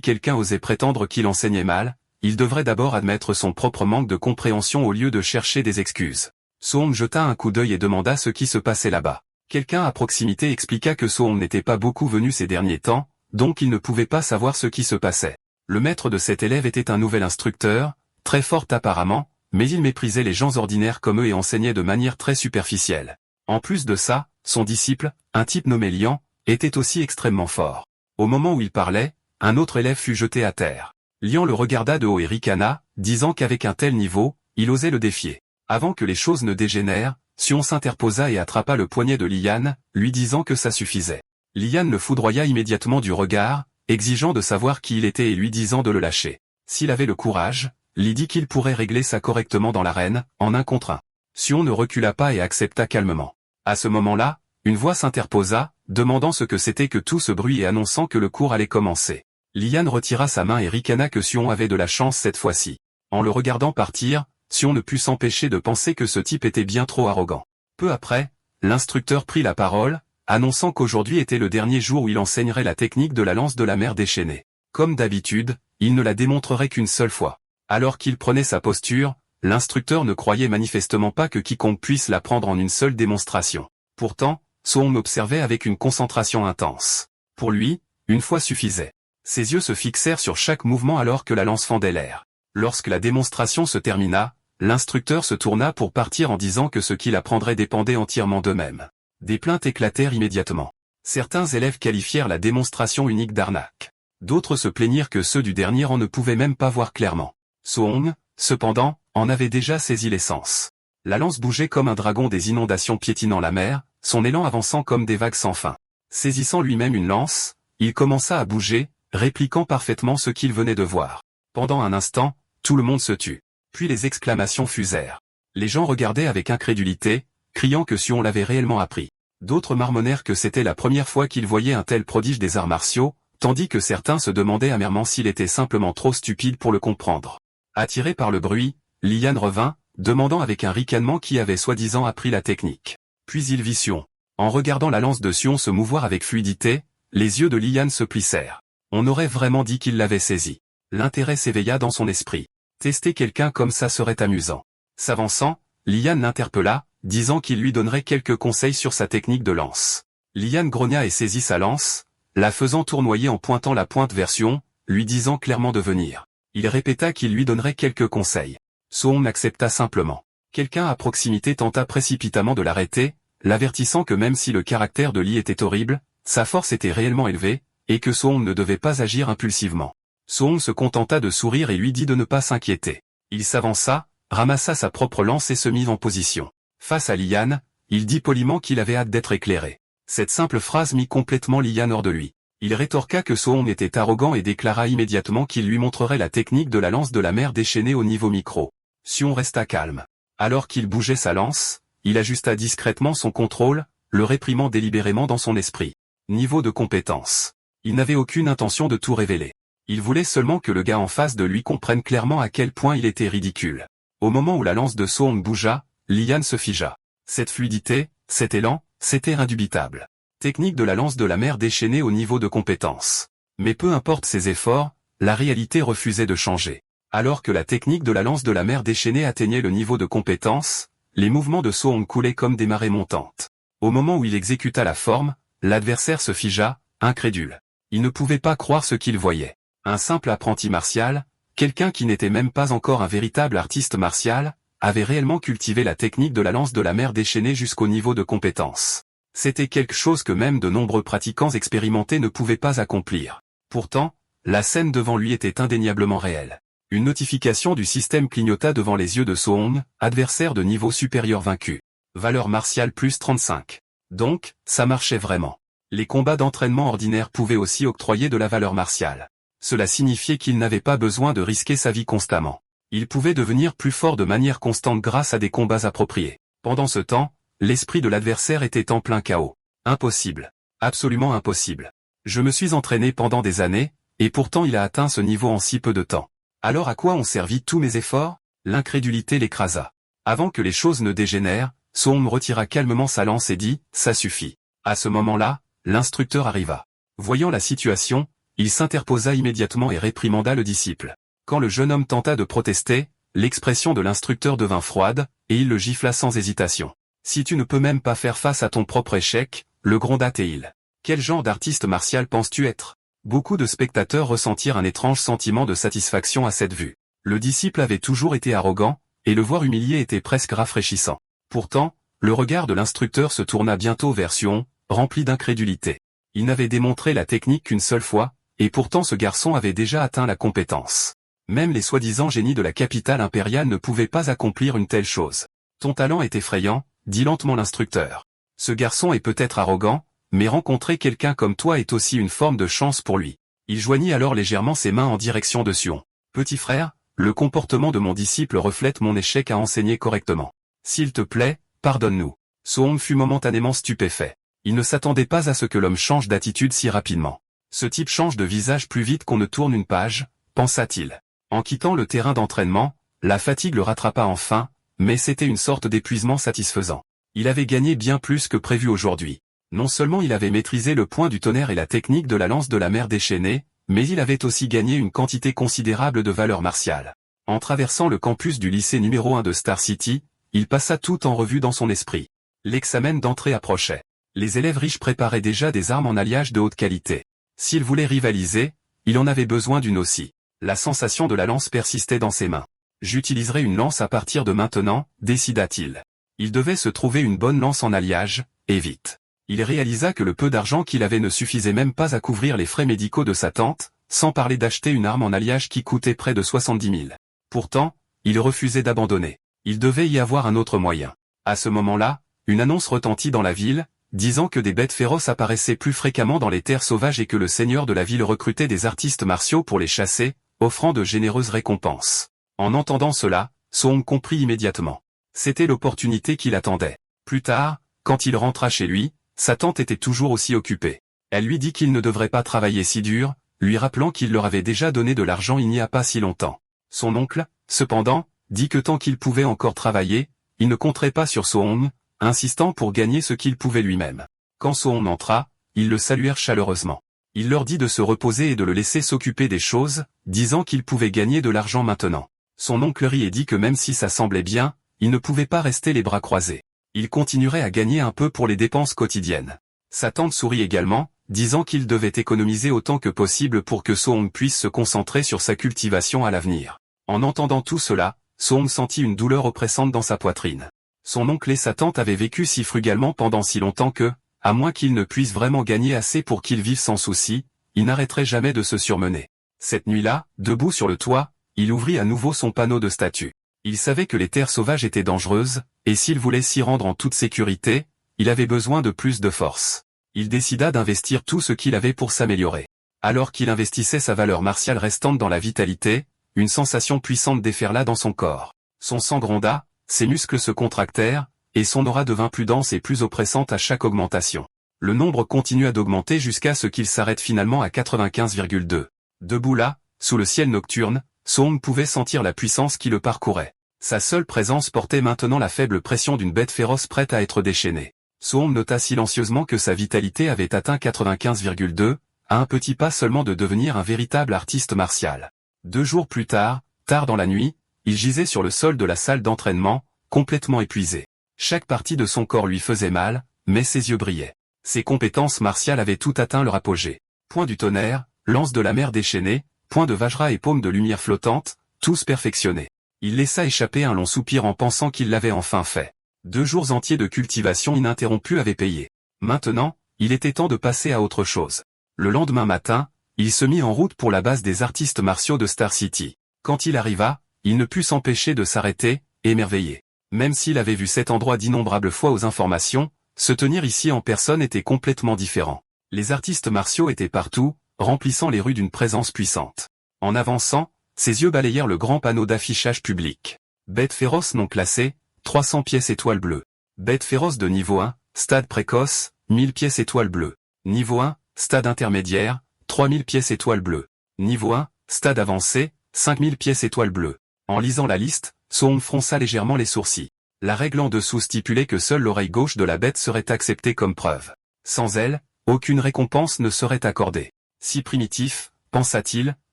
quelqu'un osait prétendre qu'il enseignait mal, il devrait d'abord admettre son propre manque de compréhension au lieu de chercher des excuses. Soong jeta un coup d'œil et demanda ce qui se passait là-bas. Quelqu'un à proximité expliqua que Soong n'était pas beaucoup venu ces derniers temps, donc il ne pouvait pas savoir ce qui se passait. Le maître de cet élève était un nouvel instructeur, très fort apparemment, mais il méprisait les gens ordinaires comme eux et enseignait de manière très superficielle. En plus de ça, son disciple, un type nommé Lian, était aussi extrêmement fort. Au moment où il parlait, un autre élève fut jeté à terre. Lian le regarda de haut et ricana, disant qu'avec un tel niveau, il osait le défier. Avant que les choses ne dégénèrent, Sion s'interposa et attrapa le poignet de Lian, lui disant que ça suffisait. Lian le foudroya immédiatement du regard, exigeant de savoir qui il était et lui disant de le lâcher. S'il avait le courage, Li dit qu'il pourrait régler ça correctement dans l'arène, en 1 contre 1. Sion ne recula pas et accepta calmement. À ce moment-là, une voix s'interposa, demandant ce que c'était que tout ce bruit et annonçant que le cours allait commencer. Lian retira sa main et ricana que Sion avait de la chance cette fois-ci. En le regardant partir, Sion ne put s'empêcher de penser que ce type était bien trop arrogant. Peu après, l'instructeur prit la parole, annonçant qu'aujourd'hui était le dernier jour où il enseignerait la technique de la lance de la mer déchaînée. Comme d'habitude, il ne la démontrerait qu'une seule fois. Alors qu'il prenait sa posture, l'instructeur ne croyait manifestement pas que quiconque puisse l'apprendre en une seule démonstration. Pourtant, Soong observait avec une concentration intense. Pour lui, une fois suffisait. Ses yeux se fixèrent sur chaque mouvement alors que la lance fendait l'air. Lorsque la démonstration se termina, l'instructeur se tourna pour partir en disant que ce qu'il apprendrait dépendait entièrement d'eux-mêmes. Des plaintes éclatèrent immédiatement. Certains élèves qualifièrent la démonstration unique d'arnaque. D'autres se plaignirent que ceux du dernier rang ne pouvaient même pas voir clairement. Soong, cependant, en avait déjà saisi l'essence. La lance bougeait comme un dragon des inondations piétinant la mer, son élan avançant comme des vagues sans fin. Saisissant lui-même une lance, il commença à bouger, répliquant parfaitement ce qu'il venait de voir. Pendant un instant, tout le monde se tut. Puis les exclamations fusèrent. Les gens regardaient avec incrédulité, criant que Sion l'avait réellement appris. D'autres marmonnèrent que c'était la première fois qu'ils voyaient un tel prodige des arts martiaux, tandis que certains se demandaient amèrement s'il était simplement trop stupide pour le comprendre. Attiré par le bruit, Lian revint, demandant avec un ricanement qui avait soi-disant appris la technique. Puis il vit Sion. En regardant la lance de Sion se mouvoir avec fluidité, les yeux de Lian se plissèrent. On aurait vraiment dit qu'il l'avait saisi. L'intérêt s'éveilla dans son esprit. Tester quelqu'un comme ça serait amusant. S'avançant, Lian l'interpella, disant qu'il lui donnerait quelques conseils sur sa technique de lance. Lian grogna et saisit sa lance, la faisant tournoyer en pointant la pointe vers Sion, lui disant clairement de venir. Il répéta qu'il lui donnerait quelques conseils. Soong accepta simplement. Quelqu'un à proximité tenta précipitamment de l'arrêter, l'avertissant que même si le caractère de Li était horrible, sa force était réellement élevée, et que Soong ne devait pas agir impulsivement. Soong se contenta de sourire et lui dit de ne pas s'inquiéter. Il s'avança, ramassa sa propre lance et se mit en position. Face à Lian, il dit poliment qu'il avait hâte d'être éclairé. Cette simple phrase mit complètement Lian hors de lui. Il rétorqua que Soong était arrogant et déclara immédiatement qu'il lui montrerait la technique de la lance de la mer déchaînée au niveau micro. Sion resta calme. Alors qu'il bougeait sa lance, il ajusta discrètement son contrôle, le réprimant délibérément dans son esprit. Niveau de compétence. Il n'avait aucune intention de tout révéler. Il voulait seulement que le gars en face de lui comprenne clairement à quel point il était ridicule. Au moment où la lance de Soong bougea, Lian se figea. Cette fluidité, cet élan, c'était indubitable. Technique de la lance de la mer déchaînée au niveau de compétence. Mais peu importe ses efforts, la réalité refusait de changer. Alors que la technique de la lance de la mer déchaînée atteignait le niveau de compétence, les mouvements de Soong coulaient comme des marées montantes. Au moment où il exécuta la forme, l'adversaire se figea, incrédule. Il ne pouvait pas croire ce qu'il voyait. Un simple apprenti martial, quelqu'un qui n'était même pas encore un véritable artiste martial, avait réellement cultivé la technique de la lance de la mer déchaînée jusqu'au niveau de compétence. C'était quelque chose que même de nombreux pratiquants expérimentés ne pouvaient pas accomplir. Pourtant, la scène devant lui était indéniablement réelle. Une notification du système clignota devant les yeux de Soong, adversaire de niveau supérieur vaincu. Valeur martiale plus 35. Donc, ça marchait vraiment. Les combats d'entraînement ordinaires pouvaient aussi octroyer de la valeur martiale. Cela signifiait qu'il n'avait pas besoin de risquer sa vie constamment. Il pouvait devenir plus fort de manière constante grâce à des combats appropriés. Pendant ce temps, l'esprit de l'adversaire était en plein chaos. Impossible. Absolument impossible. Je me suis entraîné pendant des années, et pourtant il a atteint ce niveau en si peu de temps. Alors à quoi ont servi tous mes efforts? L'incrédulité l'écrasa. Avant que les choses ne dégénèrent, Soong retira calmement sa lance et dit, ça suffit. À ce moment-là, l'instructeur arriva. Voyant la situation, il s'interposa immédiatement et réprimanda le disciple. Quand le jeune homme tenta de protester, l'expression de l'instructeur devint froide, et il le gifla sans hésitation. Si tu ne peux même pas faire face à ton propre échec, le gronda Théil. Quel genre d'artiste martial penses-tu être? Beaucoup de spectateurs ressentirent un étrange sentiment de satisfaction à cette vue. Le disciple avait toujours été arrogant, et le voir humilié était presque rafraîchissant. Pourtant, le regard de l'instructeur se tourna bientôt vers Suon, rempli d'incrédulité. Il n'avait démontré la technique qu'une seule fois, et pourtant ce garçon avait déjà atteint la compétence. Même les soi-disant génies de la capitale impériale ne pouvaient pas accomplir une telle chose. Ton talent est effrayant, dit lentement l'instructeur. Ce garçon est peut-être arrogant, mais rencontrer quelqu'un comme toi est aussi une forme de chance pour lui. Il joignit alors légèrement ses mains en direction de Suon. Petit frère, le comportement de mon disciple reflète mon échec à enseigner correctement. S'il te plaît, pardonne-nous. Suon fut momentanément stupéfait. Il ne s'attendait pas à ce que l'homme change d'attitude si rapidement. Ce type change de visage plus vite qu'on ne tourne une page, pensa-t-il. En quittant le terrain d'entraînement, la fatigue le rattrapa enfin, mais c'était une sorte d'épuisement satisfaisant. Il avait gagné bien plus que prévu aujourd'hui. Non seulement il avait maîtrisé le point du tonnerre et la technique de la lance de la mer déchaînée, mais il avait aussi gagné une quantité considérable de valeur martiale. En traversant le campus du lycée numéro 1 de Star City, il passa tout en revue dans son esprit. L'examen d'entrée approchait. Les élèves riches préparaient déjà des armes en alliage de haute qualité. S'il voulait rivaliser, il en avait besoin d'une aussi. La sensation de la lance persistait dans ses mains. J'utiliserai une lance à partir de maintenant, décida-t-il. Il devait se trouver une bonne lance en alliage, et vite. Il réalisa que le peu d'argent qu'il avait ne suffisait même pas à couvrir les frais médicaux de sa tante, sans parler d'acheter une arme en alliage qui coûtait près de 70 000. Pourtant, il refusait d'abandonner. Il devait y avoir un autre moyen. À ce moment-là, une annonce retentit dans la ville, disant que des bêtes féroces apparaissaient plus fréquemment dans les terres sauvages et que le seigneur de la ville recrutait des artistes martiaux pour les chasser, offrant de généreuses récompenses. En entendant cela, Suon comprit immédiatement. C'était l'opportunité qu'il attendait. Plus tard, quand il rentra chez lui, sa tante était toujours aussi occupée. Elle lui dit qu'il ne devrait pas travailler si dur, lui rappelant qu'il leur avait déjà donné de l'argent il n'y a pas si longtemps. Son oncle, cependant, dit que tant qu'il pouvait encore travailler, il ne compterait pas sur Suon, insistant pour gagner ce qu'il pouvait lui-même. Quand Suon entra, ils le saluèrent chaleureusement. Il leur dit de se reposer et de le laisser s'occuper des choses, disant qu'il pouvait gagner de l'argent maintenant. Son oncle rit et dit que même si ça semblait bien, il ne pouvait pas rester les bras croisés. Il continuerait à gagner un peu pour les dépenses quotidiennes. Sa tante sourit également, disant qu'il devait économiser autant que possible pour que Suon puisse se concentrer sur sa cultivation à l'avenir. En entendant tout cela, Suon sentit une douleur oppressante dans sa poitrine. Son oncle et sa tante avaient vécu si frugalement pendant si longtemps que, à moins qu'il ne puisse vraiment gagner assez pour qu'ils vivent sans souci, il n'arrêterait jamais de se surmener. Cette nuit-là, debout sur le toit, il ouvrit à nouveau son panneau de statut. Il savait que les terres sauvages étaient dangereuses, et s'il voulait s'y rendre en toute sécurité, il avait besoin de plus de force. Il décida d'investir tout ce qu'il avait pour s'améliorer. Alors qu'il investissait sa valeur martiale restante dans la vitalité, une sensation puissante déferla dans son corps. Son sang gronda, ses muscles se contractèrent, et son aura devint plus dense et plus oppressante à chaque augmentation. Le nombre continua d'augmenter jusqu'à ce qu'il s'arrête finalement à 95,2. Debout là, sous le ciel nocturne, Suon pouvait sentir la puissance qui le parcourait. Sa seule présence portait maintenant la faible pression d'une bête féroce prête à être déchaînée. Suon nota silencieusement que sa vitalité avait atteint 95,2, à un petit pas seulement de devenir un véritable artiste martial. 2 jours plus tard, tard dans la nuit, il gisait sur le sol de la salle d'entraînement, complètement épuisé. Chaque partie de son corps lui faisait mal, mais ses yeux brillaient. Ses compétences martiales avaient tout atteint leur apogée. Point du tonnerre, lance de la mer déchaînée, point de Vajra et paume de lumière flottante, tous perfectionnés. Il laissa échapper un long soupir en pensant qu'il l'avait enfin fait. 2 jours entiers de cultivation ininterrompue avaient payé. Maintenant, il était temps de passer à autre chose. Le lendemain matin, il se mit en route pour la base des artistes martiaux de Star City. Quand il arriva, il ne put s'empêcher de s'arrêter, émerveillé. Même s'il avait vu cet endroit d'innombrables fois aux informations, se tenir ici en personne était complètement différent. Les artistes martiaux étaient partout, remplissant les rues d'une présence puissante. En avançant, ses yeux balayèrent le grand panneau d'affichage public. Bête féroce non classée, 300 pièces étoile bleue. Bête féroce de niveau 1, stade précoce, 1000 pièces étoile bleue. Niveau 1, stade intermédiaire, 3000 pièces étoile bleue. Niveau 1, stade avancé, 5000 pièces étoile bleue. En lisant la liste, Suon fronça légèrement les sourcils. La règle en dessous stipulait que seule l'oreille gauche de la bête serait acceptée comme preuve. Sans elle, aucune récompense ne serait accordée. Si primitif, pensa-t-il,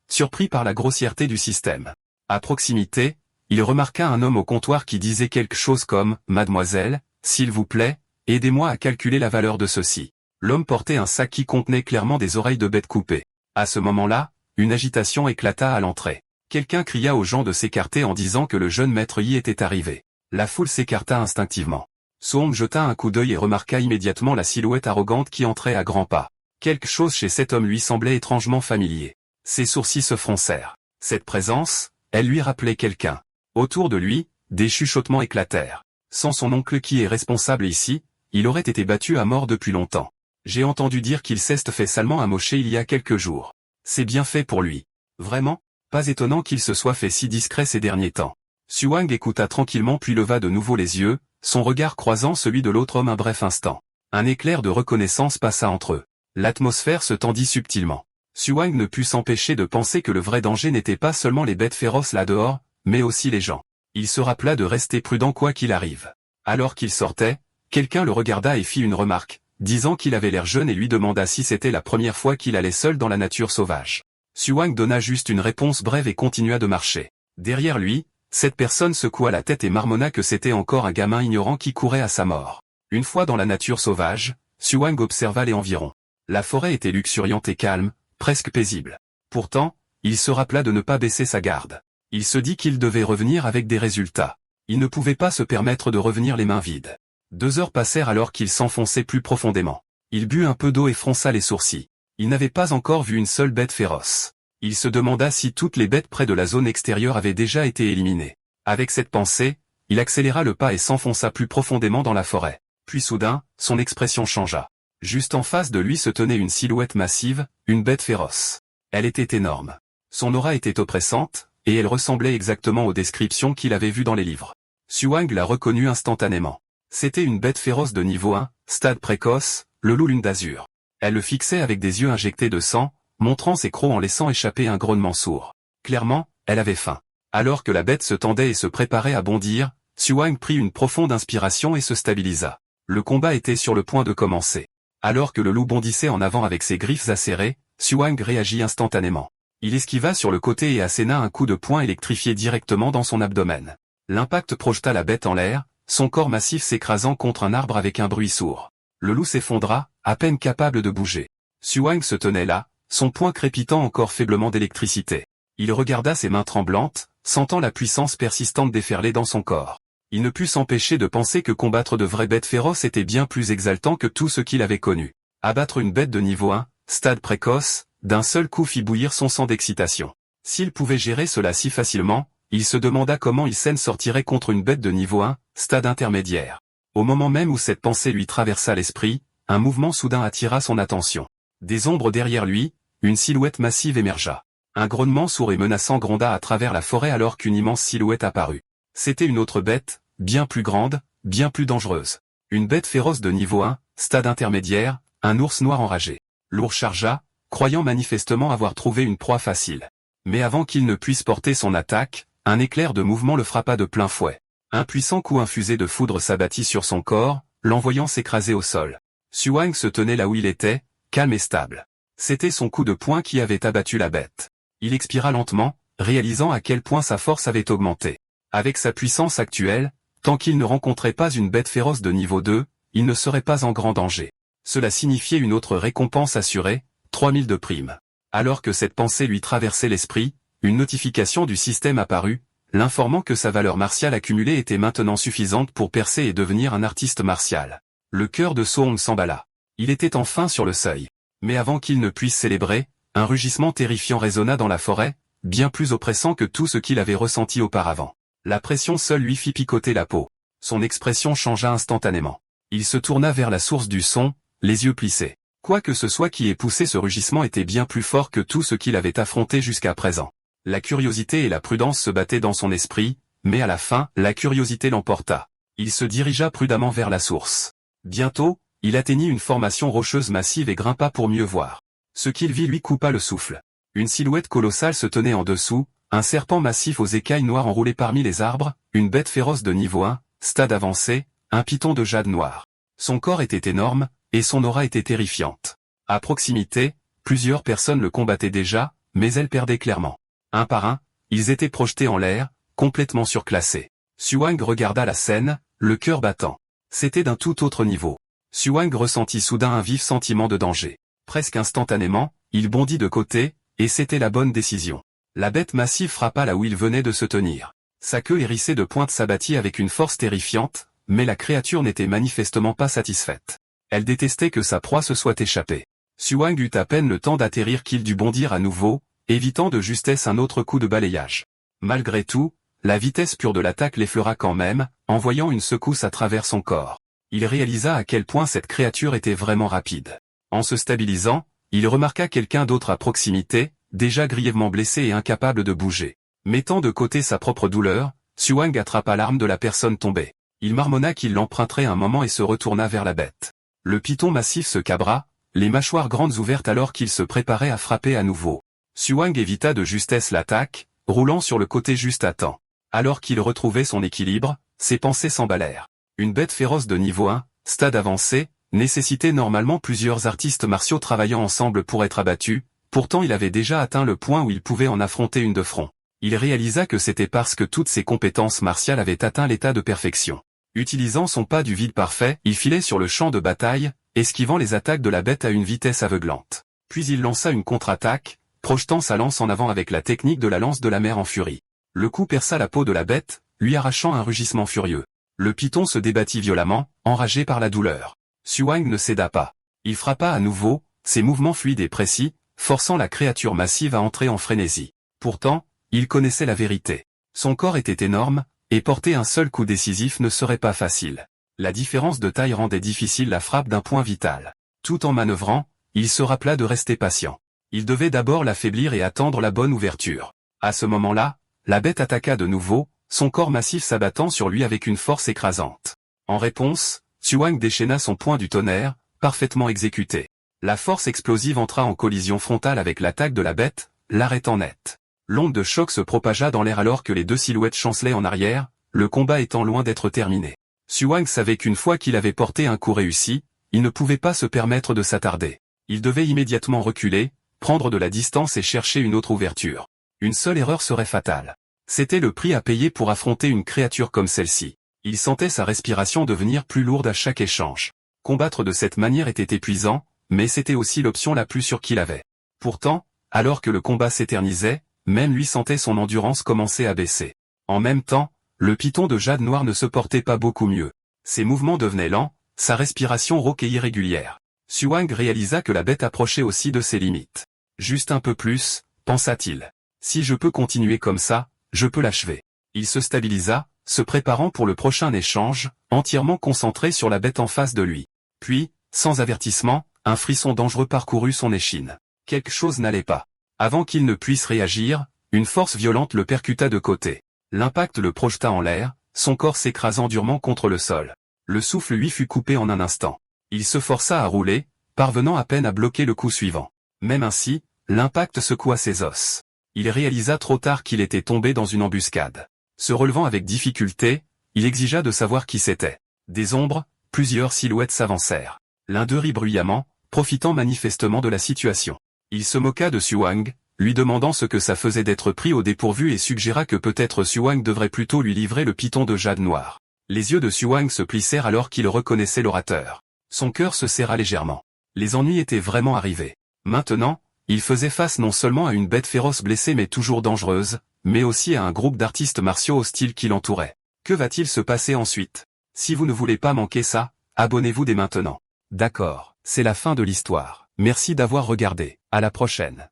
surpris par la grossièreté du système. À proximité, il remarqua un homme au comptoir qui disait quelque chose comme « Mademoiselle, s'il vous plaît, aidez-moi à calculer la valeur de ceci ». L'homme portait un sac qui contenait clairement des oreilles de bête coupées. À ce moment-là, une agitation éclata à l'entrée. Quelqu'un cria aux gens de s'écarter en disant que le jeune maître Yi était arrivé. La foule s'écarta instinctivement. Soong jeta un coup d'œil et remarqua immédiatement la silhouette arrogante qui entrait à grands pas. Quelque chose chez cet homme lui semblait étrangement familier. Ses sourcils se froncèrent. Cette présence, elle lui rappelait quelqu'un. Autour de lui, des chuchotements éclatèrent. Sans son oncle qui est responsable ici, il aurait été battu à mort depuis longtemps. J'ai entendu dire qu'il s'est fait salement amocher il y a quelques jours. C'est bien fait pour lui. Vraiment, pas étonnant qu'il se soit fait si discret ces derniers temps. Suwang écouta tranquillement puis leva de nouveau les yeux, son regard croisant celui de l'autre homme un bref instant. Un éclair de reconnaissance passa entre eux. L'atmosphère se tendit subtilement. Suwang ne put s'empêcher de penser que le vrai danger n'était pas seulement les bêtes féroces là dehors, mais aussi les gens. Il se rappela de rester prudent quoi qu'il arrive. Alors qu'il sortait, quelqu'un le regarda et fit une remarque, disant qu'il avait l'air jeune et lui demanda si c'était la première fois qu'il allait seul dans la nature sauvage. Suwang donna juste une réponse brève et continua de marcher. Derrière lui, cette personne secoua la tête et marmonna que c'était encore un gamin ignorant qui courait à sa mort. Une fois dans la nature sauvage, Suwang observa les environs. La forêt était luxuriante et calme, presque paisible. Pourtant, il se rappela de ne pas baisser sa garde. Il se dit qu'il devait revenir avec des résultats. Il ne pouvait pas se permettre de revenir les mains vides. 2 heures passèrent alors qu'il s'enfonçait plus profondément. Il but un peu d'eau et fronça les sourcils. Il n'avait pas encore vu une seule bête féroce. Il se demanda si toutes les bêtes près de la zone extérieure avaient déjà été éliminées. Avec cette pensée, il accéléra le pas et s'enfonça plus profondément dans la forêt. Puis soudain, son expression changea. Juste en face de lui se tenait une silhouette massive, une bête féroce. Elle était énorme. Son aura était oppressante, et elle ressemblait exactement aux descriptions qu'il avait vues dans les livres. Suwang la reconnut instantanément. C'était une bête féroce de niveau 1, stade précoce, le loup lune d'azur. Elle le fixait avec des yeux injectés de sang, montrant ses crocs en laissant échapper un grognement sourd. Clairement, elle avait faim. Alors que la bête se tendait et se préparait à bondir, Suwang prit une profonde inspiration et se stabilisa. Le combat était sur le point de commencer. Alors que le loup bondissait en avant avec ses griffes acérées, Suwang réagit instantanément. Il esquiva sur le côté et asséna un coup de poing électrifié directement dans son abdomen. L'impact projeta la bête en l'air, son corps massif s'écrasant contre un arbre avec un bruit sourd. Le loup s'effondra, à peine capable de bouger. Suwang se tenait là, son poing crépitant encore faiblement d'électricité. Il regarda ses mains tremblantes, sentant la puissance persistante déferler dans son corps. Il ne put s'empêcher de penser que combattre de vraies bêtes féroces était bien plus exaltant que tout ce qu'il avait connu. Abattre une bête de niveau 1, stade précoce, d'un seul coup fit bouillir son sang d'excitation. S'il pouvait gérer cela si facilement, il se demanda comment il s'en sortirait contre une bête de niveau 1, stade intermédiaire. Au moment même où cette pensée lui traversa l'esprit, un mouvement soudain attira son attention. Des ombres derrière lui, une silhouette massive émergea. Un grognement sourd et menaçant gronda à travers la forêt alors qu'une immense silhouette apparut. C'était une autre bête, bien plus grande, bien plus dangereuse. Une bête féroce de niveau 1, stade intermédiaire, un ours noir enragé. L'ours chargea, croyant manifestement avoir trouvé une proie facile. Mais avant qu'il ne puisse porter son attaque, un éclair de mouvement le frappa de plein fouet. Un puissant coup infusé de foudre s'abattit sur son corps, l'envoyant s'écraser au sol. Suwang se tenait là où il était, calme et stable. C'était son coup de poing qui avait abattu la bête. Il expira lentement, réalisant à quel point sa force avait augmenté. Avec sa puissance actuelle, tant qu'il ne rencontrait pas une bête féroce de niveau 2, il ne serait pas en grand danger. Cela signifiait une autre récompense assurée, 3000 de prime. Alors que cette pensée lui traversait l'esprit, une notification du système apparut, l'informant que sa valeur martiale accumulée était maintenant suffisante pour percer et devenir un artiste martial. Le cœur de Soong s'emballa. Il était enfin sur le seuil. Mais avant qu'il ne puisse célébrer, un rugissement terrifiant résonna dans la forêt, bien plus oppressant que tout ce qu'il avait ressenti auparavant. La pression seule lui fit picoter la peau. Son expression changea instantanément. Il se tourna vers la source du son, les yeux plissés. Quoi que ce soit qui ait poussé ce rugissement était bien plus fort que tout ce qu'il avait affronté jusqu'à présent. La curiosité et la prudence se battaient dans son esprit, mais à la fin, la curiosité l'emporta. Il se dirigea prudemment vers la source. Bientôt, il atteignit une formation rocheuse massive et grimpa pour mieux voir. Ce qu'il vit lui coupa le souffle. Une silhouette colossale se tenait en dessous, un serpent massif aux écailles noires enroulé parmi les arbres, une bête féroce de niveau 1, stade avancé, un python de jade noir. Son corps était énorme, et son aura était terrifiante. À proximité, plusieurs personnes le combattaient déjà, mais elles perdaient clairement. Un par un, ils étaient projetés en l'air, complètement surclassés. Xuang regarda la scène, le cœur battant. C'était d'un tout autre niveau. Xuang ressentit soudain un vif sentiment de danger. Presque instantanément, il bondit de côté, et c'était la bonne décision. La bête massive frappa là où il venait de se tenir. Sa queue hérissée de pointes s'abattit avec une force terrifiante, mais la créature n'était manifestement pas satisfaite. Elle détestait que sa proie se soit échappée. Xuang eut à peine le temps d'atterrir qu'il dut bondir à nouveau, évitant de justesse un autre coup de balayage. Malgré tout, la vitesse pure de l'attaque l'effleura quand même, envoyant une secousse à travers son corps. Il réalisa à quel point cette créature était vraiment rapide. En se stabilisant, il remarqua quelqu'un d'autre à proximité, déjà grièvement blessé et incapable de bouger. Mettant de côté sa propre douleur, Xuang attrapa l'arme de la personne tombée. Il marmonna qu'il l'emprunterait un moment et se retourna vers la bête. Le python massif se cabra, les mâchoires grandes ouvertes alors qu'il se préparait à frapper à nouveau. Xuang évita de justesse l'attaque, roulant sur le côté juste à temps. Alors qu'il retrouvait son équilibre, ses pensées s'emballèrent. Une bête féroce de niveau 1, stade avancé, nécessitait normalement plusieurs artistes martiaux travaillant ensemble pour être abattus, pourtant il avait déjà atteint le point où il pouvait en affronter une de front. Il réalisa que c'était parce que toutes ses compétences martiales avaient atteint l'état de perfection. Utilisant son pas du vide parfait, il filait sur le champ de bataille, esquivant les attaques de la bête à une vitesse aveuglante. Puis il lança une contre-attaque, projetant sa lance en avant avec la technique de la lance de la mer en furie. Le coup perça la peau de la bête, lui arrachant un rugissement furieux. Le python se débattit violemment, enragé par la douleur. Xuang ne céda pas. Il frappa à nouveau, ses mouvements fluides et précis, forçant la créature massive à entrer en frénésie. Pourtant, il connaissait la vérité. Son corps était énorme, et porter un seul coup décisif ne serait pas facile. La différence de taille rendait difficile la frappe d'un point vital. Tout en manœuvrant, il se rappela de rester patient. Il devait d'abord l'affaiblir et attendre la bonne ouverture. À ce moment-là, la bête attaqua de nouveau, son corps massif s'abattant sur lui avec une force écrasante. En réponse, Xuang déchaîna son poing du tonnerre, parfaitement exécuté. La force explosive entra en collision frontale avec l'attaque de la bête, l'arrêtant net. L'onde de choc se propagea dans l'air alors que les deux silhouettes chancelaient en arrière, le combat étant loin d'être terminé. Xuang savait qu'une fois qu'il avait porté un coup réussi, il ne pouvait pas se permettre de s'attarder. Il devait immédiatement reculer, prendre de la distance et chercher une autre ouverture. Une seule erreur serait fatale. C'était le prix à payer pour affronter une créature comme celle-ci. Il sentait sa respiration devenir plus lourde à chaque échange. Combattre de cette manière était épuisant, mais c'était aussi l'option la plus sûre qu'il avait. Pourtant, alors que le combat s'éternisait, même lui sentait son endurance commencer à baisser. En même temps, le python de jade noir ne se portait pas beaucoup mieux. Ses mouvements devenaient lents, sa respiration rauque et irrégulière. Xuang réalisa que la bête approchait aussi de ses limites. Juste un peu plus, pensa-t-il. Si je peux continuer comme ça, je peux l'achever. Il se stabilisa, se préparant pour le prochain échange, entièrement concentré sur la bête en face de lui. Puis, sans avertissement, un frisson dangereux parcourut son échine. Quelque chose n'allait pas. Avant qu'il ne puisse réagir, une force violente le percuta de côté. L'impact le projeta en l'air, son corps s'écrasant durement contre le sol. Le souffle lui fut coupé en un instant. Il se força à rouler, parvenant à peine à bloquer le coup suivant. Même ainsi, l'impact secoua ses os. Il réalisa trop tard qu'il était tombé dans une embuscade. Se relevant avec difficulté, il exigea de savoir qui c'était. Des ombres, plusieurs silhouettes s'avancèrent. L'un d'eux rit bruyamment, profitant manifestement de la situation. Il se moqua de Xuang, lui demandant ce que ça faisait d'être pris au dépourvu et suggéra que peut-être Xuang devrait plutôt lui livrer le python de jade noir. Les yeux de Xuang se plissèrent alors qu'il reconnaissait l'orateur. Son cœur se serra légèrement. Les ennuis étaient vraiment arrivés. Maintenant, il faisait face non seulement à une bête féroce blessée mais toujours dangereuse, mais aussi à un groupe d'artistes martiaux hostiles qui l'entouraient. Que va-t-il se passer ensuite? Si vous ne voulez pas manquer ça, abonnez-vous dès maintenant. D'accord, c'est la fin de l'histoire. Merci d'avoir regardé. À la prochaine.